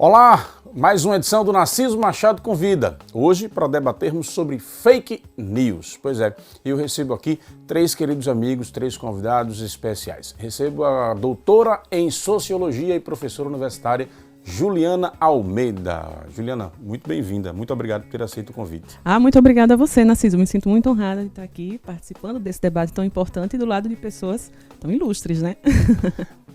Olá, mais uma edição do Narciso Machado Convida. Hoje para debatermos sobre fake news. Pois é, eu recebo aqui três queridos amigos, três convidados especiais. Recebo a doutora em Sociologia e professora universitária Juliana Almeida. Juliana, muito bem-vinda. Muito obrigado por ter aceito o convite. Muito obrigada a você, Narciso. Me sinto muito honrada de estar aqui participando desse debate tão importante e do lado de pessoas tão ilustres, né?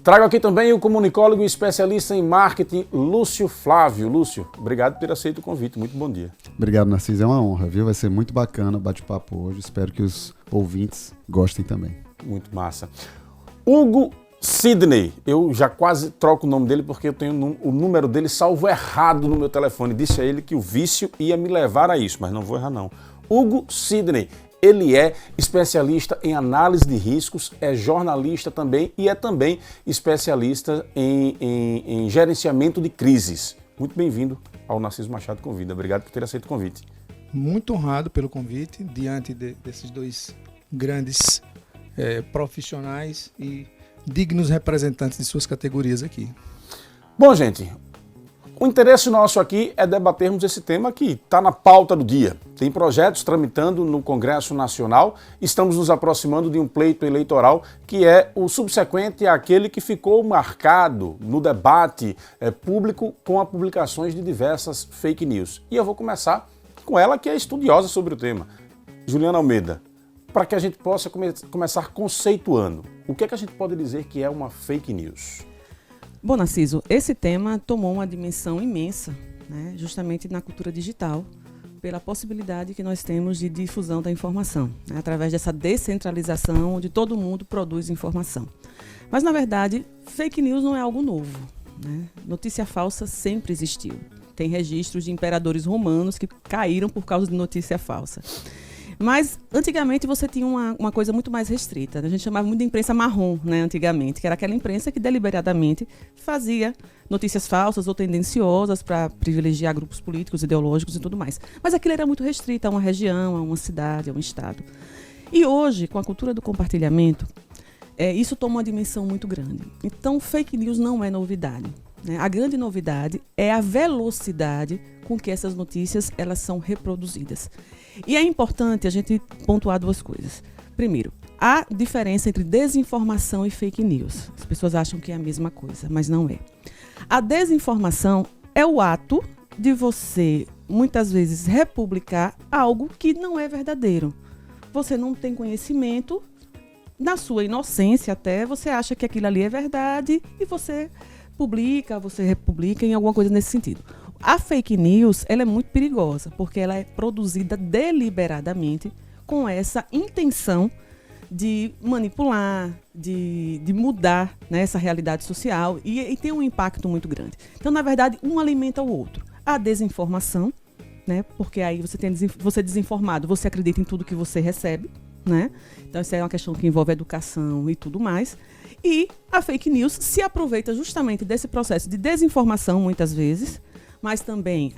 Trago aqui também o comunicólogo e especialista em marketing, Lúcio Flávio. Lúcio, obrigado por ter aceito o convite. Muito bom dia. Obrigado, Narciso. É uma honra, viu? Vai ser muito bacana o bate-papo hoje. Espero que os ouvintes gostem também. Muito massa. Hugo Sidney, eu já quase troco o nome dele porque eu tenho o número dele salvo errado no meu telefone. Disse a ele que o vício ia me levar a isso, mas não vou errar não. Hugo Sidney, ele é especialista em análise de riscos, é jornalista também e é também especialista em gerenciamento de crises. Muito bem-vindo ao Narciso Machado Convida. Obrigado por ter aceito o convite. Muito honrado pelo convite, diante desses dois grandes profissionais e dignos representantes de suas categorias aqui. Bom, gente, o interesse nosso aqui é debatermos esse tema que está na pauta do dia. Tem projetos tramitando no Congresso Nacional, estamos nos aproximando de um pleito eleitoral que é o subsequente àquele que ficou marcado no debate público com as publicações de diversas fake news. E eu vou começar com ela, que é estudiosa sobre o tema, Juliana Almeida, para que a gente possa começar conceituando. O que é que a gente pode dizer que é uma fake news? Bom, Narciso, esse tema tomou uma dimensão imensa, né, justamente na cultura digital, pela possibilidade que nós temos de difusão da informação, né, através dessa descentralização onde todo mundo produz informação. Mas, na verdade, fake news não é algo novo, né? Notícia falsa sempre existiu. Tem registros de imperadores romanos que caíram por causa de notícia falsa. Mas, antigamente, você tinha uma coisa muito mais restrita. A gente chamava muito de imprensa marrom, né, antigamente, que era aquela imprensa que deliberadamente fazia notícias falsas ou tendenciosas para privilegiar grupos políticos, ideológicos e tudo mais. Mas aquilo era muito restrito a uma região, a uma cidade, a um estado. E hoje, com a cultura do compartilhamento, isso toma uma dimensão muito grande. Então, fake news não é novidade, né? A grande novidade é a velocidade com que essas notícias elas são reproduzidas. E é importante a gente pontuar duas coisas. Primeiro, há diferença entre desinformação e fake news. As pessoas acham que é a mesma coisa, mas não é. A desinformação é o ato de você, muitas vezes, republicar algo que não é verdadeiro. Você não tem conhecimento, na sua inocência até, você acha que aquilo ali é verdade e você publica, você republica em alguma coisa nesse sentido. A fake news, ela é muito perigosa, porque ela é produzida deliberadamente com essa intenção de manipular, de mudar, né, essa realidade social e tem um impacto muito grande. Então, na verdade, um alimenta o outro. A desinformação, né, porque aí você é desinformado, você acredita em tudo que você recebe, né? Então, isso é uma questão que envolve educação e tudo mais. E a fake news se aproveita justamente desse processo de desinformação, muitas vezes, mas também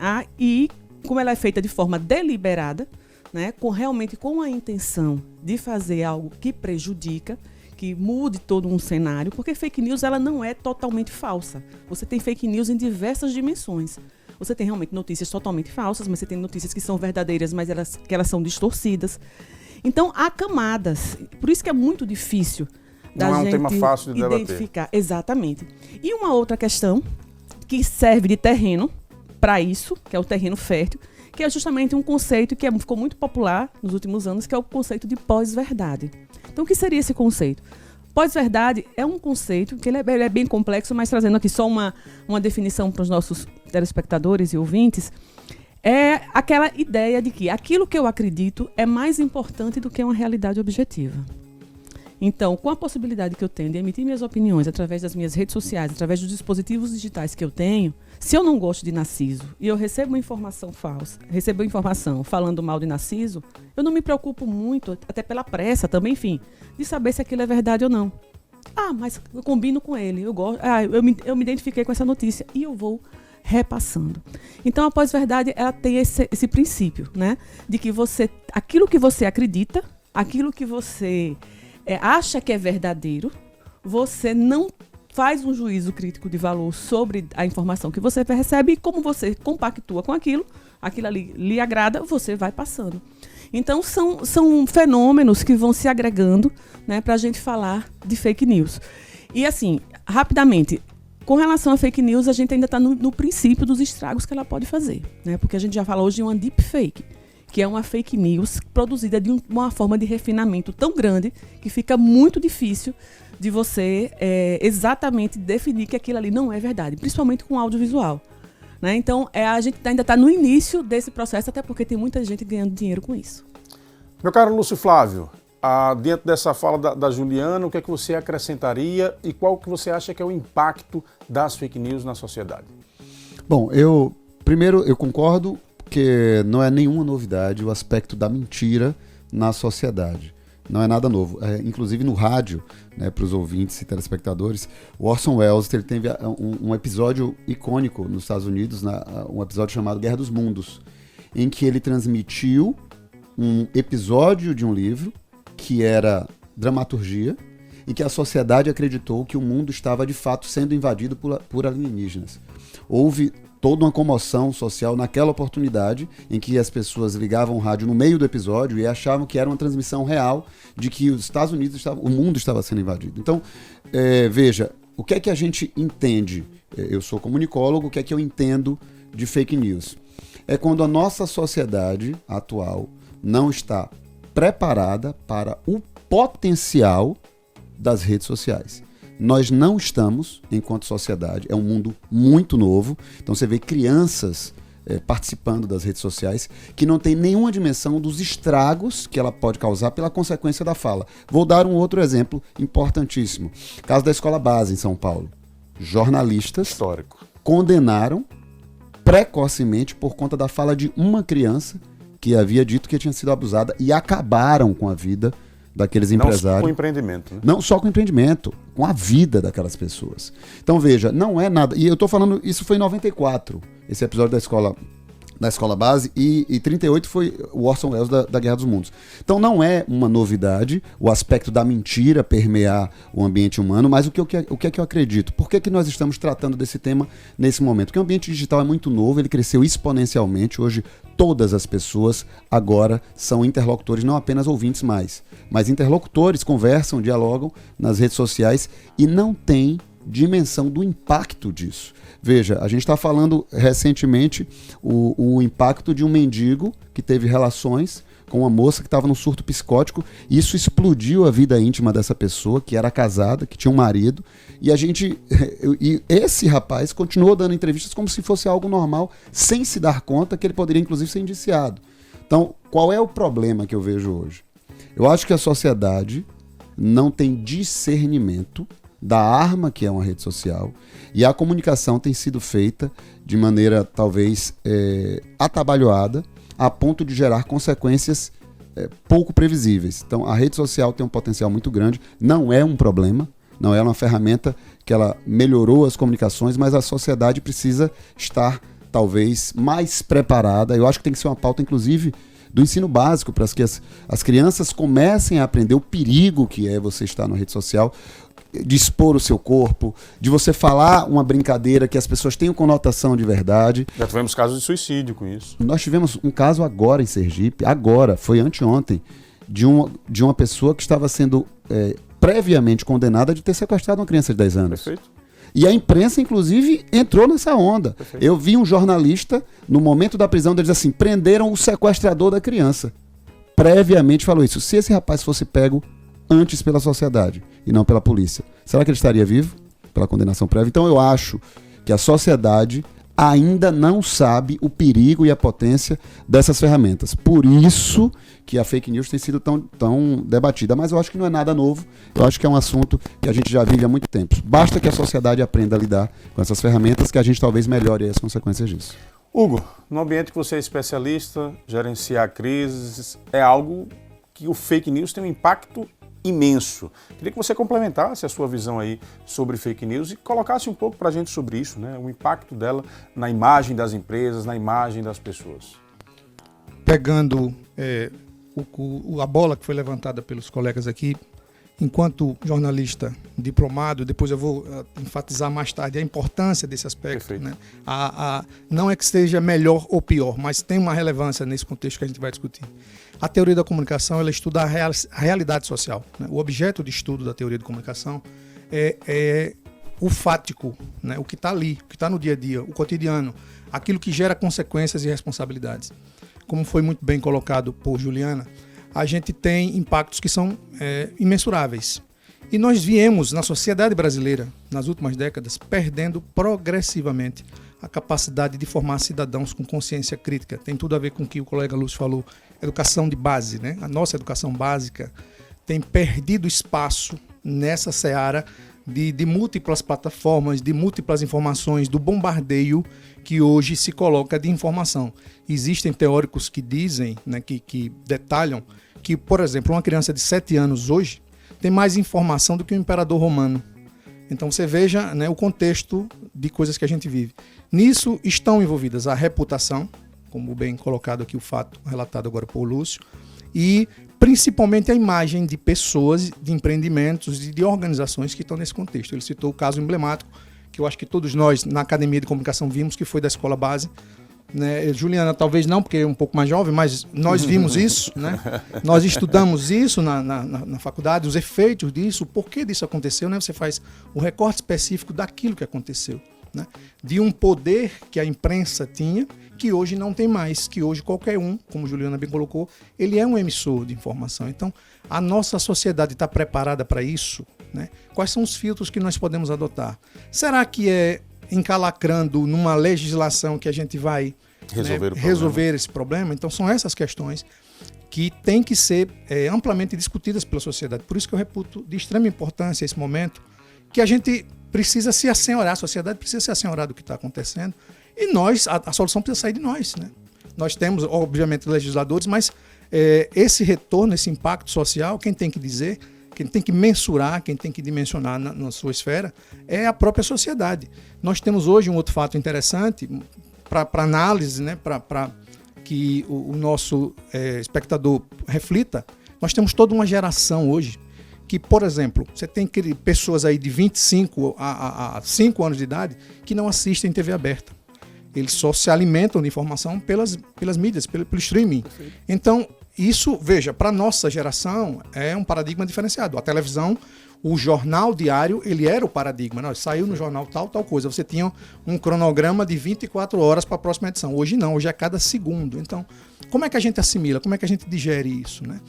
como ela é feita de forma deliberada, né, realmente com a intenção de fazer algo que prejudica, que mude todo um cenário, porque fake news ela não é totalmente falsa. Você tem fake news em diversas dimensões. Você tem realmente notícias totalmente falsas, mas você tem notícias que são verdadeiras, mas elas são distorcidas. Então, há camadas. Por isso que é muito difícil da gente não é um tema fácil de identificar. Debater. Exatamente. E uma outra questão que serve de terreno para isso, que é o terreno fértil, que é justamente um conceito que ficou muito popular nos últimos anos, que é o conceito de pós-verdade. Então, o que seria esse conceito? Pós-verdade é um conceito que ele é bem complexo, mas trazendo aqui só uma definição para os nossos telespectadores e ouvintes, é aquela ideia de que aquilo que eu acredito é mais importante do que uma realidade objetiva. Então, com a possibilidade que eu tenho de emitir minhas opiniões através das minhas redes sociais, através dos dispositivos digitais que eu tenho, se eu não gosto de Narciso e eu recebo uma informação falsa, recebo informação falando mal de Narciso, eu não me preocupo muito, até pela pressa também, enfim, de saber se aquilo é verdade ou não. Mas eu combino com ele, eu gosto, eu me identifiquei com essa notícia e eu vou repassando. Então, a pós-verdade, ela tem esse princípio, né, de que aquilo que você acredita, aquilo que você acha que é verdadeiro, você não faz um juízo crítico de valor sobre a informação que você recebe e como você compactua com aquilo ali lhe agrada, você vai passando. Então, são fenômenos que vão se agregando, né, para a gente falar de fake news. E, assim, rapidamente, com relação a fake news, a gente ainda está no princípio dos estragos que ela pode fazer, né? Porque a gente já falou hoje de uma deepfake, que é uma fake news produzida de uma forma de refinamento tão grande que fica muito difícil de você exatamente definir que aquilo ali não é verdade, principalmente com audiovisual, né? Então, a gente ainda está no início desse processo, até porque tem muita gente ganhando dinheiro com isso. Meu caro Lúcio Flávio, dentro dessa fala da Juliana, o que é que você acrescentaria e qual que você acha que é o impacto das fake news na sociedade? Bom, primeiro eu concordo que não é nenhuma novidade o aspecto da mentira na sociedade. Não é nada novo. Inclusive no rádio, né, para os ouvintes e telespectadores, o Orson Welles ele teve um episódio icônico nos Estados Unidos, um episódio chamado Guerra dos Mundos, em que ele transmitiu um episódio de um livro que era dramaturgia, em que a sociedade acreditou que o mundo estava de fato sendo invadido por alienígenas. Houve toda uma comoção social naquela oportunidade em que as pessoas ligavam o rádio no meio do episódio e achavam que era uma transmissão real de que os Estados Unidos o mundo estava sendo invadido. Então, veja, o que é que a gente entende? Eu sou comunicólogo, o que é que eu entendo de fake news? É quando a nossa sociedade atual não está preparada para o potencial das redes sociais. Nós não estamos, enquanto sociedade, é um mundo muito novo, então você vê crianças participando das redes sociais que não tem nenhuma dimensão dos estragos que ela pode causar pela consequência da fala. Vou dar um outro exemplo importantíssimo. Caso da escola base em São Paulo. Jornalistas histórico condenaram precocemente por conta da fala de uma criança que havia dito que tinha sido abusada e acabaram com a vida daqueles empresários. Não só com o empreendimento, né? Não só com o empreendimento, com a vida daquelas pessoas. Então veja, não é nada... E eu estou falando, isso foi em 94, esse episódio da escola base, e 38 foi o Orson Welles da Guerra dos Mundos. Então não é uma novidade o aspecto da mentira permear o ambiente humano, mas o que é que eu acredito? Por que nós estamos tratando desse tema nesse momento? Porque o ambiente digital é muito novo, ele cresceu exponencialmente. Hoje todas as pessoas agora são interlocutores, não apenas ouvintes mais, mas interlocutores, conversam, dialogam nas redes sociais e não tem dimensão do impacto disso. Veja, a gente está falando recentemente o impacto de um mendigo que teve relações com uma moça que estava num surto psicótico, e isso explodiu a vida íntima dessa pessoa, que era casada, que tinha um marido, e esse rapaz continuou dando entrevistas como se fosse algo normal, sem se dar conta que ele poderia inclusive ser indiciado. Então, qual é o problema que eu vejo hoje? Eu acho que a sociedade não tem discernimento da arma que é uma rede social, e a comunicação tem sido feita de maneira talvez atabalhoada, a ponto de gerar consequências pouco previsíveis. Então a rede social tem um potencial muito grande, não é um problema, não é uma ferramenta que ela melhorou as comunicações, mas a sociedade precisa estar talvez mais preparada. Eu acho que tem que ser uma pauta inclusive do ensino básico, para que as crianças comecem a aprender o perigo que é você estar na rede social, de expor o seu corpo, de você falar uma brincadeira que as pessoas tenham conotação de verdade. Já tivemos casos de suicídio com isso. Nós tivemos um caso agora em Sergipe, foi anteontem, de uma pessoa que estava sendo previamente condenada de ter sequestrado uma criança de 10 anos. Perfeito. E a imprensa, inclusive, entrou nessa onda. Perfeito. Eu vi um jornalista, no momento da prisão, ele diz assim, prenderam o sequestrador da criança. Previamente falou isso. Se esse rapaz fosse pego antes pela sociedade e não pela polícia, será que ele estaria vivo pela condenação prévia? Então eu acho que a sociedade ainda não sabe o perigo e a potência dessas ferramentas. Por isso que a fake news tem sido tão debatida. Mas eu acho que não é nada novo. Eu acho que é um assunto que a gente já vive há muito tempo. Basta que a sociedade aprenda a lidar com essas ferramentas, que a gente talvez melhore as consequências disso. Hugo, no ambiente que você é especialista, gerenciar crises é algo que o fake news tem um impacto imenso. Queria que você complementasse a sua visão aí sobre fake news e colocasse um pouco para a gente sobre isso, né? O impacto dela na imagem das empresas, na imagem das pessoas. Pegando a bola que foi levantada pelos colegas aqui enquanto jornalista diplomado, depois eu vou enfatizar mais tarde a importância desse aspecto, né? Não é que seja melhor ou pior, mas tem uma relevância nesse contexto que a gente vai discutir. A teoria da comunicação, ela estuda a realidade social, né? O objeto de estudo da teoria da comunicação é o fático, né? O que está ali, o que está no dia a dia, o cotidiano, aquilo que gera consequências e responsabilidades. Como foi muito bem colocado por Juliana, a gente tem impactos que são imensuráveis. E nós viemos, na sociedade brasileira, nas últimas décadas, perdendo progressivamente a capacidade de formar cidadãos com consciência crítica. Tem tudo a ver com o que o colega Lúcio falou, educação de base, né? A nossa educação básica tem perdido espaço nessa seara de múltiplas plataformas, de múltiplas informações, do bombardeio que hoje se coloca de informação. Existem teóricos que dizem, né, que detalham que, por exemplo, uma criança de 7 anos hoje tem mais informação do que o imperador romano. Então você veja, né, o contexto de coisas que a gente vive. Nisso estão envolvidas a reputação, como bem colocado aqui o fato relatado agora por Lúcio, e principalmente a imagem de pessoas, de empreendimentos e de organizações que estão nesse contexto. Ele citou o caso emblemático, que eu acho que todos nós na Academia de Comunicação vimos, que foi da Escola Base, né? Juliana talvez não, porque é um pouco mais jovem, mas nós vimos isso, né? Nós estudamos isso na faculdade, os efeitos disso, o porquê disso aconteceu, né? Você faz o recorte específico daquilo que aconteceu, né? De um poder que a imprensa tinha, que hoje não tem mais, que hoje qualquer um, como Juliana bem colocou, ele é um emissor de informação. Então, a nossa sociedade está preparada para isso, né? Quais são os filtros que nós podemos adotar? Será que é encalacrando numa legislação que a gente vai resolver esse problema? Então, são essas questões que têm que ser amplamente discutidas pela sociedade. Por isso que eu reputo de extrema importância esse momento, que a gente precisa se assenhorar, a sociedade precisa se assenhorar do que está acontecendo, e nós, a solução precisa sair de nós, né? Nós temos, obviamente, legisladores, mas esse retorno, esse impacto social, quem tem que dizer, quem tem que mensurar, quem tem que dimensionar na sua esfera, é a própria sociedade. Nós temos hoje um outro fato interessante para análise, né, para que o nosso espectador reflita. Nós temos toda uma geração hoje que, por exemplo, você tem pessoas aí de 25 a 5 anos de idade que não assistem TV aberta. Eles só se alimentam de informação pelas mídias, pelo streaming. Então, isso, veja, para a nossa geração é um paradigma diferenciado. A televisão, o jornal diário, ele era o paradigma. Não, saiu no jornal tal coisa. Você tinha um cronograma de 24 horas para a próxima edição. Hoje não, hoje é cada segundo. Então, como é que a gente assimila? Como é que a gente digere isso, né?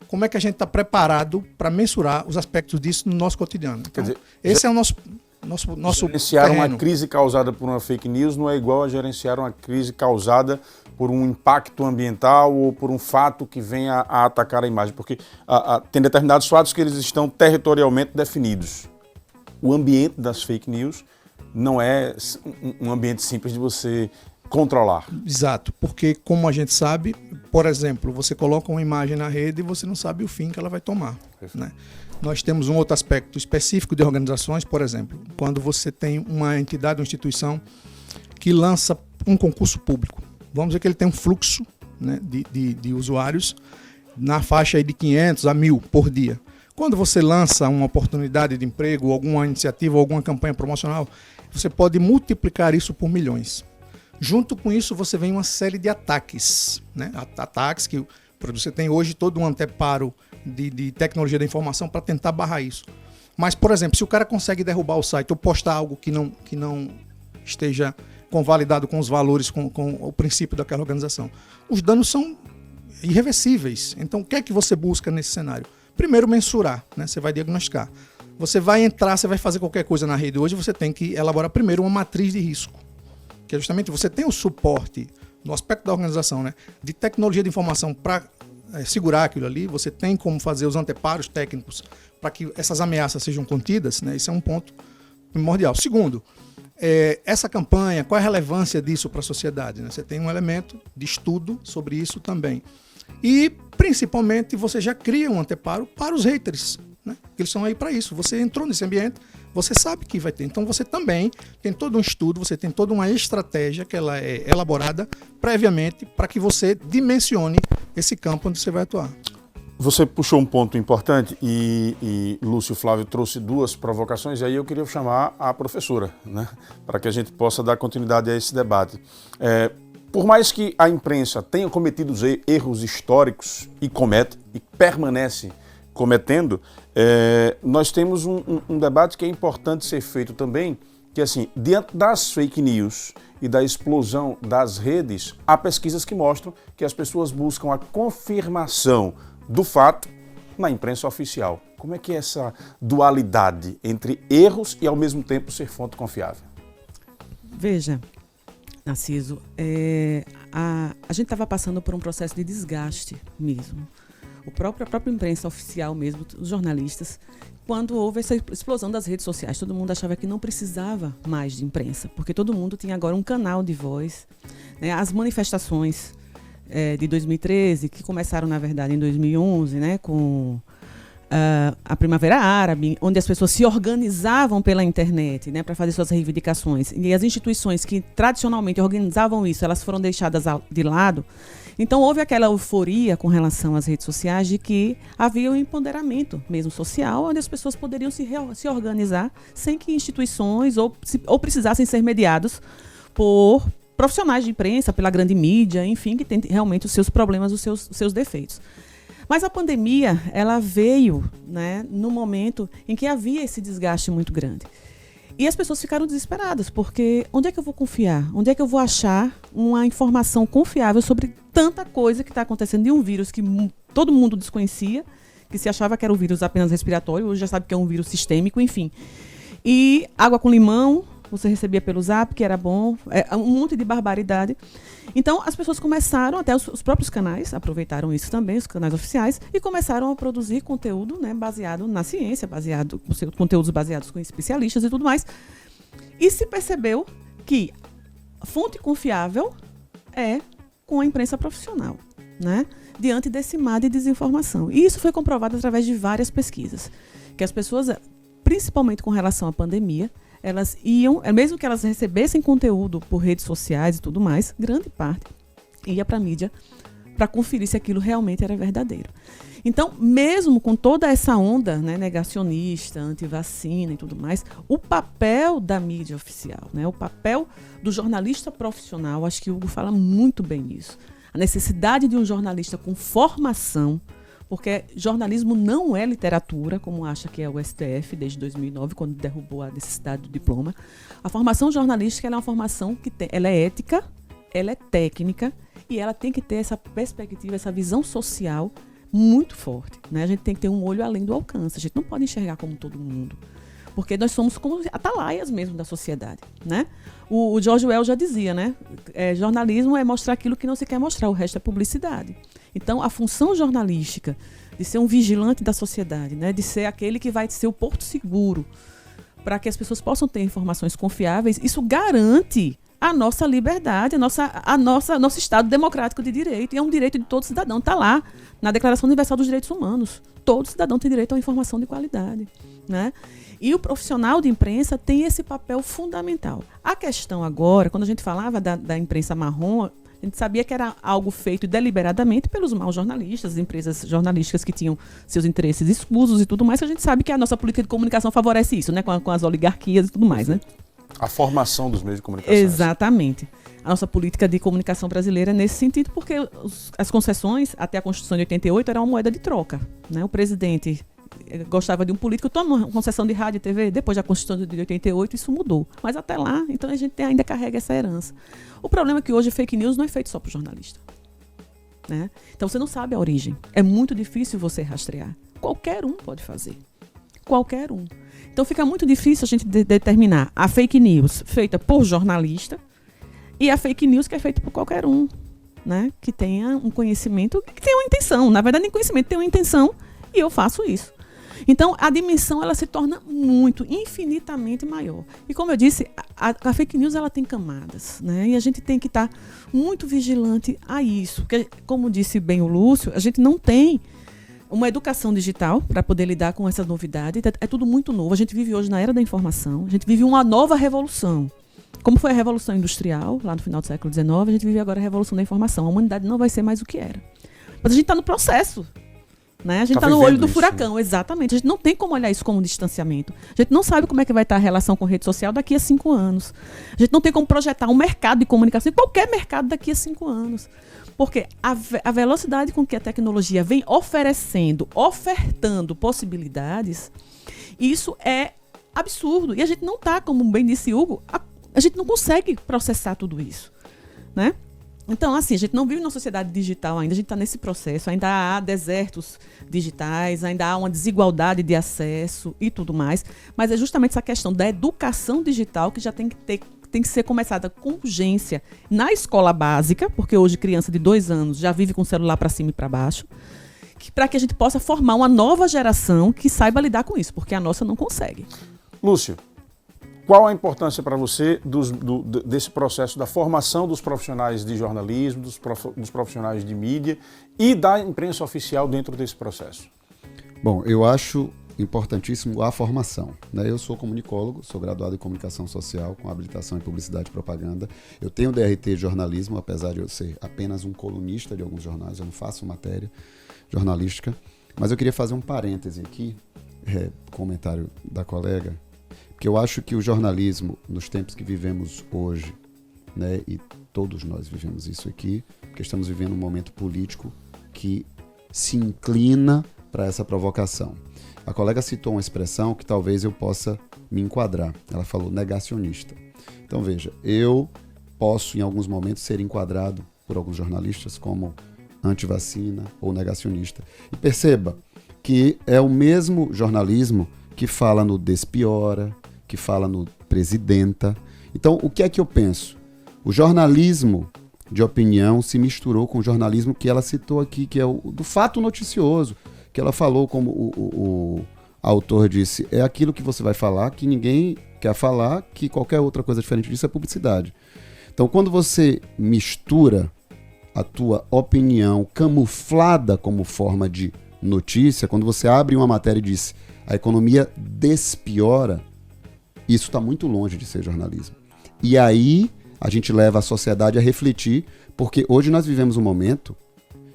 Como é que a gente está preparado para mensurar os aspectos disso no nosso cotidiano? Então, quer dizer, esse é o nosso gerenciar terreno. uma crise causada por uma fake news não é igual a gerenciar uma crise causada por um impacto ambiental ou por um fato que venha a atacar a imagem, porque tem determinados fatos que eles estão territorialmente definidos. O ambiente das fake news não é um ambiente simples de você controlar. Exato, porque como a gente sabe, por exemplo, você coloca uma imagem na rede e você não sabe o fim que ela vai tomar, né? Nós temos um outro aspecto específico de organizações, por exemplo, quando você tem uma entidade, uma instituição que lança um concurso público. Vamos dizer que ele tem um fluxo, né, de usuários na faixa aí de 500 a 1.000 por dia. Quando você lança uma oportunidade de emprego, alguma iniciativa, alguma campanha promocional, você pode multiplicar isso por milhões. Junto com isso, você vem uma série de ataques, né? Ataques que você tem hoje todo um anteparo de tecnologia da informação para tentar barrar isso. Mas, por exemplo, se o cara consegue derrubar o site ou postar algo que não esteja convalidado com os valores, com o princípio daquela organização, os danos são irreversíveis. Então, o que é que você busca nesse cenário? Primeiro, mensurar, né? Você vai diagnosticar. Você vai entrar, você vai fazer qualquer coisa na rede hoje, você tem que elaborar primeiro uma matriz de risco, que é justamente você tem o suporte no aspecto da organização, né, de tecnologia de informação para segurar aquilo ali, você tem como fazer os anteparos técnicos para que essas ameaças sejam contidas, né? Isso é um ponto primordial. Segundo, essa campanha, qual é a relevância disso para a sociedade, né? Você tem um elemento de estudo sobre isso também. E, principalmente, você já cria um anteparo para os haters, né? Eles são aí para isso. Você entrou nesse ambiente, você sabe que vai ter. Então, você também tem todo um estudo, você tem toda uma estratégia que ela é elaborada previamente para que você dimensione esse campo onde você vai atuar. Você puxou um ponto importante e Lúcio Flávio trouxe duas provocações, e aí eu queria chamar a professora, né, para que a gente possa dar continuidade a esse debate. Por mais que a imprensa tenha cometido erros históricos, e comete, e permanece cometendo, nós temos um debate que é importante ser feito também, que assim, diante das fake news e da explosão das redes, há pesquisas que mostram que as pessoas buscam a confirmação do fato na imprensa oficial. Como é que é essa dualidade entre erros e ao mesmo tempo ser fonte confiável? Veja, Narciso, a gente estava passando por um processo de desgaste mesmo. A própria imprensa oficial mesmo, os jornalistas, quando houve essa explosão das redes sociais, todo mundo achava que não precisava mais de imprensa, porque todo mundo tinha agora um canal de voz, né? As manifestações de 2013, que começaram, na verdade, em 2011, né, com a Primavera Árabe, onde as pessoas se organizavam pela internet, né, para fazer suas reivindicações. E as instituições que tradicionalmente organizavam isso, elas foram deixadas de lado. Então houve aquela euforia com relação às redes sociais de que havia um empoderamento mesmo social, onde as pessoas poderiam se organizar sem que instituições ou precisassem ser mediados por profissionais de imprensa, pela grande mídia, enfim, que tem realmente os seus problemas, os seus defeitos. Mas a pandemia, ela veio, né, no momento em que havia esse desgaste muito grande. E as pessoas ficaram desesperadas, porque onde é que eu vou confiar? Onde é que eu vou achar uma informação confiável sobre tanta coisa que está acontecendo de um vírus que todo mundo desconhecia, que se achava que era um vírus apenas respiratório, hoje já sabe que é um vírus sistêmico, enfim. E água com limão, você recebia pelo Zap, que era bom, um monte de barbaridade. Então, as pessoas começaram, até os próprios canais aproveitaram isso também, os canais oficiais, e começaram a produzir conteúdo, né, baseado na ciência, conteúdos baseados com especialistas e tudo mais. E se percebeu que fonte confiável é com a imprensa profissional, né, diante desse mar de desinformação. E isso foi comprovado através de várias pesquisas, que as pessoas, principalmente com relação à pandemia, elas iam, mesmo que elas recebessem conteúdo por redes sociais e tudo mais, grande parte ia para a mídia para conferir se aquilo realmente era verdadeiro. Então, mesmo com toda essa onda, né, negacionista, anti-vacina e tudo mais, o papel da mídia oficial, né, o papel do jornalista profissional, acho que o Hugo fala muito bem nisso. A necessidade de um jornalista com formação, porque jornalismo não é literatura, como acha que é o STF desde 2009, quando derrubou a necessidade do diploma. A formação jornalística ela é uma formação que ela é ética, ela é técnica e ela tem que ter essa perspectiva, essa visão social muito forte, né? A gente tem que ter um olho além do alcance, a gente não pode enxergar como todo mundo, porque nós somos como atalaias mesmo da sociedade, né? O George Orwell já dizia, né? Jornalismo é mostrar aquilo que não se quer mostrar, o resto é publicidade. Então, a função jornalística de ser um vigilante da sociedade, né? De ser aquele que vai ser o porto seguro para que as pessoas possam ter informações confiáveis, isso garante a nossa liberdade, nosso Estado democrático de direito. E é um direito de todo cidadão. Está lá na Declaração Universal dos Direitos Humanos. Todo cidadão tem direito a uma informação de qualidade, né? E o profissional de imprensa tem esse papel fundamental. A questão agora, quando a gente falava da imprensa marrom, a gente sabia que era algo feito deliberadamente pelos maus jornalistas, empresas jornalísticas que tinham seus interesses escusos e tudo mais, que a gente sabe que a nossa política de comunicação favorece isso, né? Com as oligarquias e tudo mais, né? A formação dos meios de comunicação. Exatamente. A nossa política de comunicação brasileira é nesse sentido, porque as concessões, até a Constituição de 88, era uma moeda de troca, né? O presidente gostava de um político, toma uma concessão de rádio e TV, depois da Constituição de 88 isso mudou. Mas até lá, então a gente ainda carrega essa herança. O problema é que hoje fake news não é feito só para o jornalista, né? Então você não sabe a origem. É muito difícil você rastrear. Qualquer um pode fazer. Qualquer um. Então fica muito difícil a gente determinar a fake news feita por jornalista e a fake news que é feita por qualquer um, né? Que tenha um conhecimento, que tenha uma intenção. Na verdade, nem conhecimento, tem uma intenção e eu faço isso. Então, a dimensão ela se torna infinitamente maior. E como eu disse, a fake news ela tem camadas, né? E a gente tem que estar muito vigilante a isso. Porque, como disse bem o Lúcio, a gente não tem uma educação digital para poder lidar com essa novidade. É tudo muito novo. A gente vive hoje na era da informação. A gente vive uma nova revolução. Como foi a Revolução Industrial, lá no final do século XIX, a gente vive agora a Revolução da Informação. A humanidade não vai ser mais o que era. Mas a gente está no processo Né? A gente está no olho do furacão, exatamente. A gente não tem como olhar isso como um distanciamento. A gente não sabe como é que vai estar a relação com rede social daqui a 5 anos. A gente não tem como projetar um mercado de comunicação, qualquer mercado daqui a 5 anos. Porque a velocidade com que a tecnologia vem ofertando possibilidades, isso é absurdo. E a gente não está, como bem disse Hugo, a gente não consegue processar tudo isso, né? Então, assim, a gente não vive numa sociedade digital ainda, a gente está nesse processo, ainda há desertos digitais, ainda há uma desigualdade de acesso e tudo mais, mas é justamente essa questão da educação digital que já tem que ser começada com urgência na escola básica, porque hoje criança de 2 anos já vive com o celular para cima e para baixo, para que a gente possa formar uma nova geração que saiba lidar com isso, porque a nossa não consegue. Lúcio, qual a importância para você desse processo da formação dos profissionais de jornalismo, dos profissionais de mídia e da imprensa oficial dentro desse processo? Bom, eu acho importantíssimo a formação, né? Eu sou comunicólogo, sou graduado em comunicação social com habilitação em publicidade e propaganda. Eu tenho DRT de jornalismo, apesar de eu ser apenas um colunista de alguns jornais, eu não faço matéria jornalística. Mas eu queria fazer um parêntese aqui, comentário da colega, porque eu acho que o jornalismo, nos tempos que vivemos hoje, né, e todos nós vivemos isso aqui, porque estamos vivendo um momento político que se inclina para essa provocação. A colega citou uma expressão que talvez eu possa me enquadrar. Ela falou negacionista. Então veja, eu posso em alguns momentos ser enquadrado por alguns jornalistas como antivacina ou negacionista. E perceba que é o mesmo jornalismo que fala no despiora, que fala no presidenta. Então, o que é que eu penso? O jornalismo de opinião se misturou com o jornalismo que ela citou aqui, que é o do fato noticioso, que ela falou, como o autor disse, é aquilo que você vai falar, que ninguém quer falar, que qualquer outra coisa diferente disso é publicidade. Então, quando você mistura a tua opinião camuflada como forma de notícia, quando você abre uma matéria e diz a economia despiora, isso está muito longe de ser jornalismo. E aí a gente leva a sociedade a refletir, porque hoje nós vivemos um momento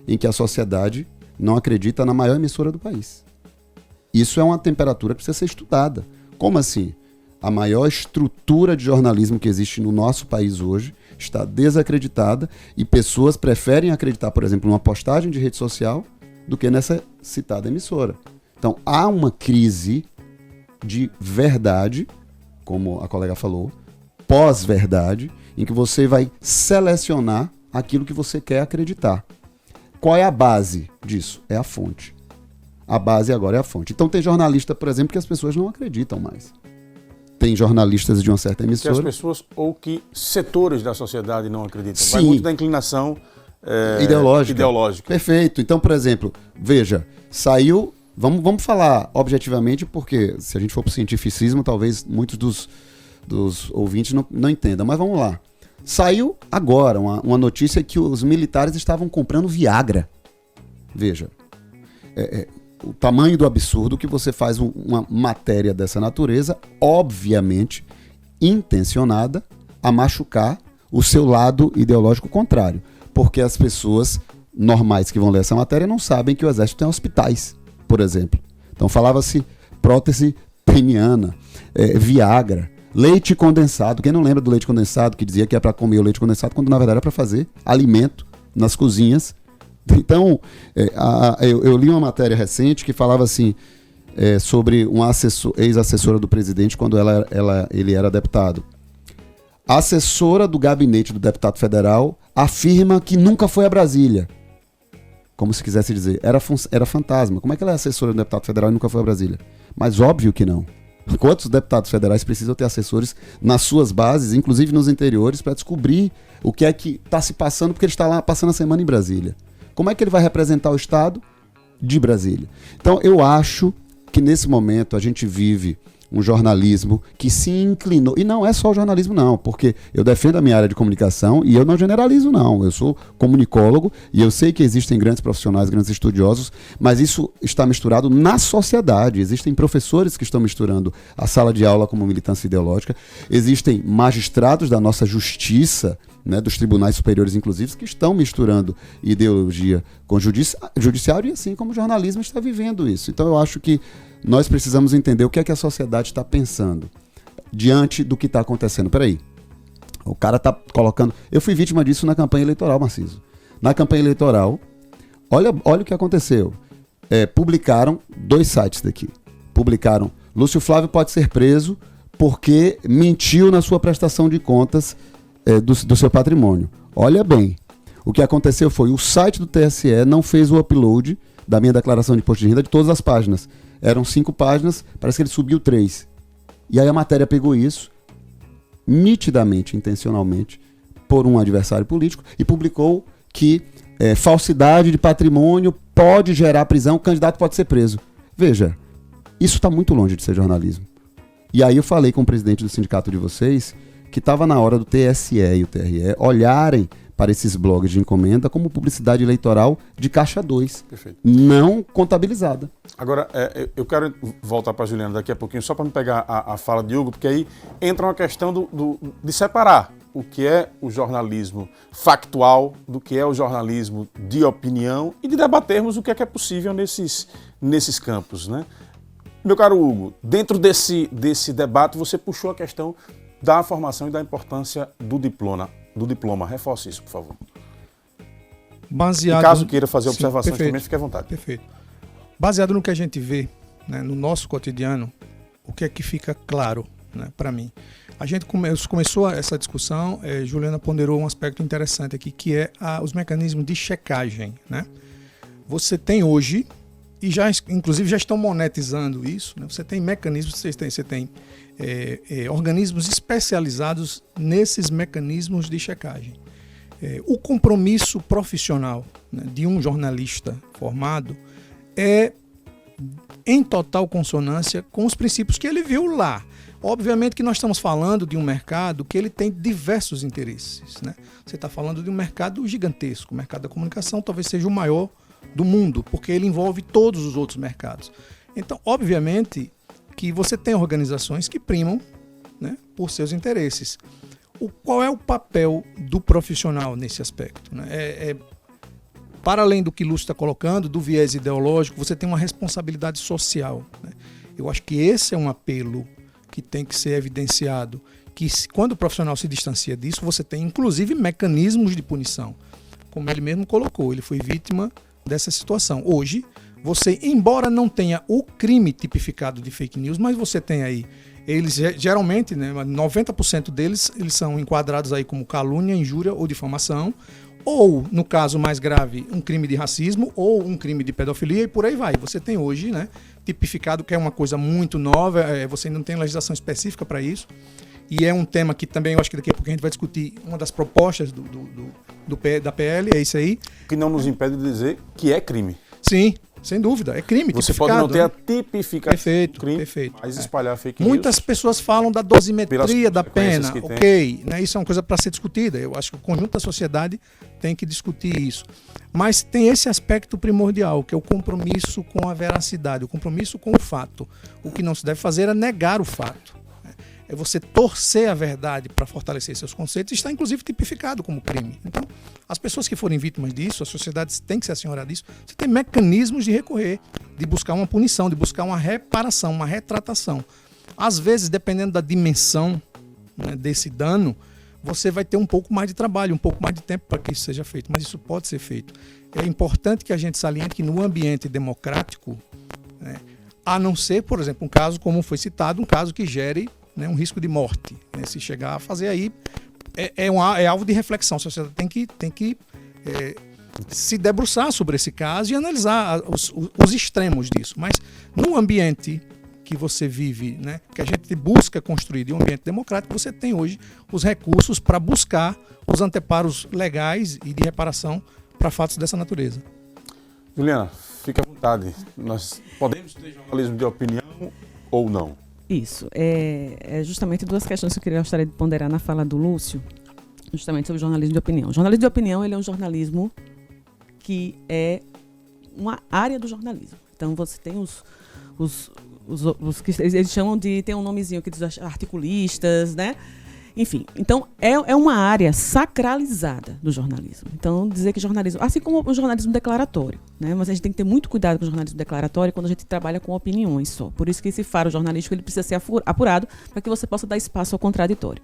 em que a sociedade não acredita na maior emissora do país. Isso é uma temperatura que precisa ser estudada. Como assim? A maior estrutura de jornalismo que existe no nosso país hoje está desacreditada e pessoas preferem acreditar, por exemplo, numa postagem de rede social do que nessa citada emissora. Então, há uma crise de verdade, como a colega falou, pós-verdade, em que você vai selecionar aquilo que você quer acreditar. Qual é a base disso? É a fonte. A base agora é a fonte. Então tem jornalista, por exemplo, que as pessoas não acreditam mais. Tem jornalistas de uma certa emissora... Que as pessoas ou que setores da sociedade não acreditam. Sim. Vai muito da inclinação ideológica. Perfeito. Então, por exemplo, veja, saiu... Vamos falar objetivamente, porque se a gente for para o cientificismo, talvez muitos dos ouvintes não entendam. Mas vamos lá. Saiu agora uma notícia que os militares estavam comprando Viagra. Veja, o tamanho do absurdo que você faz uma matéria dessa natureza, obviamente intencionada a machucar o seu lado ideológico contrário. Porque as pessoas normais que vão ler essa matéria não sabem que o exército tem hospitais, por exemplo. Então falava-se prótese peniana, Viagra, leite condensado. Quem não lembra do leite condensado, que dizia que é para comer o leite condensado, quando na verdade era para fazer alimento nas cozinhas. Então, eu li uma matéria recente que falava assim, sobre uma ex-assessora do presidente quando ele era deputado. A assessora do gabinete do deputado federal afirma que nunca foi a Brasília. Como se quisesse dizer, era fantasma. Como é que ela é assessora do deputado federal e nunca foi a Brasília? Mas óbvio que não. Quantos deputados federais precisam ter assessores nas suas bases, inclusive nos interiores, para descobrir o que é que está se passando, porque ele está lá passando a semana em Brasília? Como é que ele vai representar o Estado de Brasília? Então, eu acho que nesse momento a gente vive um jornalismo que se inclinou, e não é só o jornalismo não, porque eu defendo a minha área de comunicação e eu não generalizo não, eu sou comunicólogo e eu sei que existem grandes profissionais, grandes estudiosos, mas isso está misturado na sociedade, existem professores que estão misturando a sala de aula como militância ideológica, existem magistrados da nossa justiça, né, dos tribunais superiores inclusive, que estão misturando ideologia com judiciário, e assim como o jornalismo está vivendo isso. Então eu acho que nós precisamos entender o que é que a sociedade está pensando diante do que está acontecendo. Peraí, o cara está colocando... Eu fui vítima disso na campanha eleitoral, Marciso. Na campanha eleitoral, olha o que aconteceu. Publicaram 2 sites daqui. Publicaram: Lúcio Flávio pode ser preso porque mentiu na sua prestação de contas do seu patrimônio. Olha bem, o que aconteceu foi o site do TSE não fez o upload da minha declaração de imposto de renda de todas as páginas. Eram 5 páginas, parece que ele subiu 3. E aí a matéria pegou isso, nitidamente, intencionalmente, por um adversário político, e publicou que falsidade de patrimônio pode gerar prisão, o candidato pode ser preso. Veja, isso está muito longe de ser jornalismo. E aí eu falei com o presidente do sindicato de vocês que estava na hora do TSE e o TRE olharem para esses blogs de encomenda como publicidade eleitoral de caixa 2, perfeito, não contabilizada. Agora, eu quero voltar para a Juliana daqui a pouquinho, só para não pegar a fala de Hugo, porque aí entra uma questão de separar o que é o jornalismo factual do que é o jornalismo de opinião e de debatermos o que é possível nesses campos, né? Meu caro Hugo, dentro desse debate você puxou a questão da formação e da importância do diploma. Reforce isso, por favor. Baseado... Caso queira fazer observações, perfeito, também fique à vontade. Perfeito. Baseado no que a gente vê, né, no nosso cotidiano, o que é que fica claro, né, para mim? A gente começou essa discussão, Juliana ponderou um aspecto interessante aqui, que é os mecanismos de checagem, né? Você tem hoje, e inclusive já estão monetizando isso, né? Você tem mecanismos, você tem organismos especializados nesses mecanismos de checagem. O compromisso profissional, né, de um jornalista formado é em total consonância com os princípios que ele viu lá. Obviamente que nós estamos falando de um mercado que ele tem diversos interesses, né? Você está falando de um mercado gigantesco. O mercado da comunicação talvez seja o maior do mundo, porque ele envolve todos os outros mercados. Então, obviamente que você tem organizações que primam, né, por seus interesses. Qual é o papel do profissional nesse aspecto, né? Para além do que Lúcio está colocando, do viés ideológico, você tem uma responsabilidade social, né? Eu acho que esse é um apelo que tem que ser evidenciado, que quando o profissional se distancia disso, você tem inclusive mecanismos de punição. Como ele mesmo colocou, ele foi vítima dessa situação. Hoje, você, embora não tenha o crime tipificado de fake news, mas você tem aí, eles geralmente, né, 90% deles, eles são enquadrados aí como calúnia, injúria ou difamação, ou, no caso mais grave, um crime de racismo ou um crime de pedofilia, e por aí vai. Você tem hoje, né, tipificado, que é uma coisa muito nova, você ainda não tem legislação específica para isso, e é um tema que também eu acho que daqui a pouco a gente vai discutir, uma das propostas da PL, é isso aí. Que não nos impede de dizer que é crime. Sim, sem dúvida, é crime. Você pode não ter, né, a tipificação do crime, mas espalhar fake news. Muitas pessoas falam da dosimetria da pena, ok, né, isso é uma coisa para ser discutida, eu acho que o conjunto da sociedade tem que discutir isso. Mas tem esse aspecto primordial, que é o compromisso com a veracidade, o compromisso com o fato. O que não se deve fazer é negar o fato. É você torcer a verdade para fortalecer seus conceitos, está inclusive tipificado como crime. Então, as pessoas que forem vítimas disso, a sociedade tem que se assenhorar disso, você tem mecanismos de recorrer, de buscar uma punição, de buscar uma reparação, uma retratação. Às vezes, dependendo da dimensão, né, desse dano, você vai ter um pouco mais de trabalho, um pouco mais de tempo para que isso seja feito, mas isso pode ser feito. É importante que a gente saliente que no ambiente democrático, né, a não ser, por exemplo, um caso como foi citado, um caso que gere, né, um risco de morte, né? Se chegar a fazer aí, é alvo de reflexão. A sociedade tem que se debruçar sobre esse caso e analisar os extremos disso. Mas no ambiente que você vive, né, que a gente busca construir de um ambiente democrático, você tem hoje os recursos para buscar os anteparos legais e de reparação para fatos dessa natureza. Juliana, fique à vontade. Nós podemos ter jornalismo de opinião ou não? Isso. É justamente duas questões que eu gostaria de ponderar na fala do Lúcio, justamente sobre o jornalismo de opinião. O jornalismo de opinião, ele é um jornalismo que é uma área do jornalismo. Então, você tem os que eles chamam de... Tem um nomezinho que diz articulistas, né? Enfim, então é uma área sacralizada do jornalismo. Então, dizer que jornalismo... Assim como o jornalismo declaratório, né? Mas a gente tem que ter muito cuidado com o jornalismo declaratório quando a gente trabalha com opiniões só. Por isso que esse faro jornalístico ele precisa ser apurado para que você possa dar espaço ao contraditório.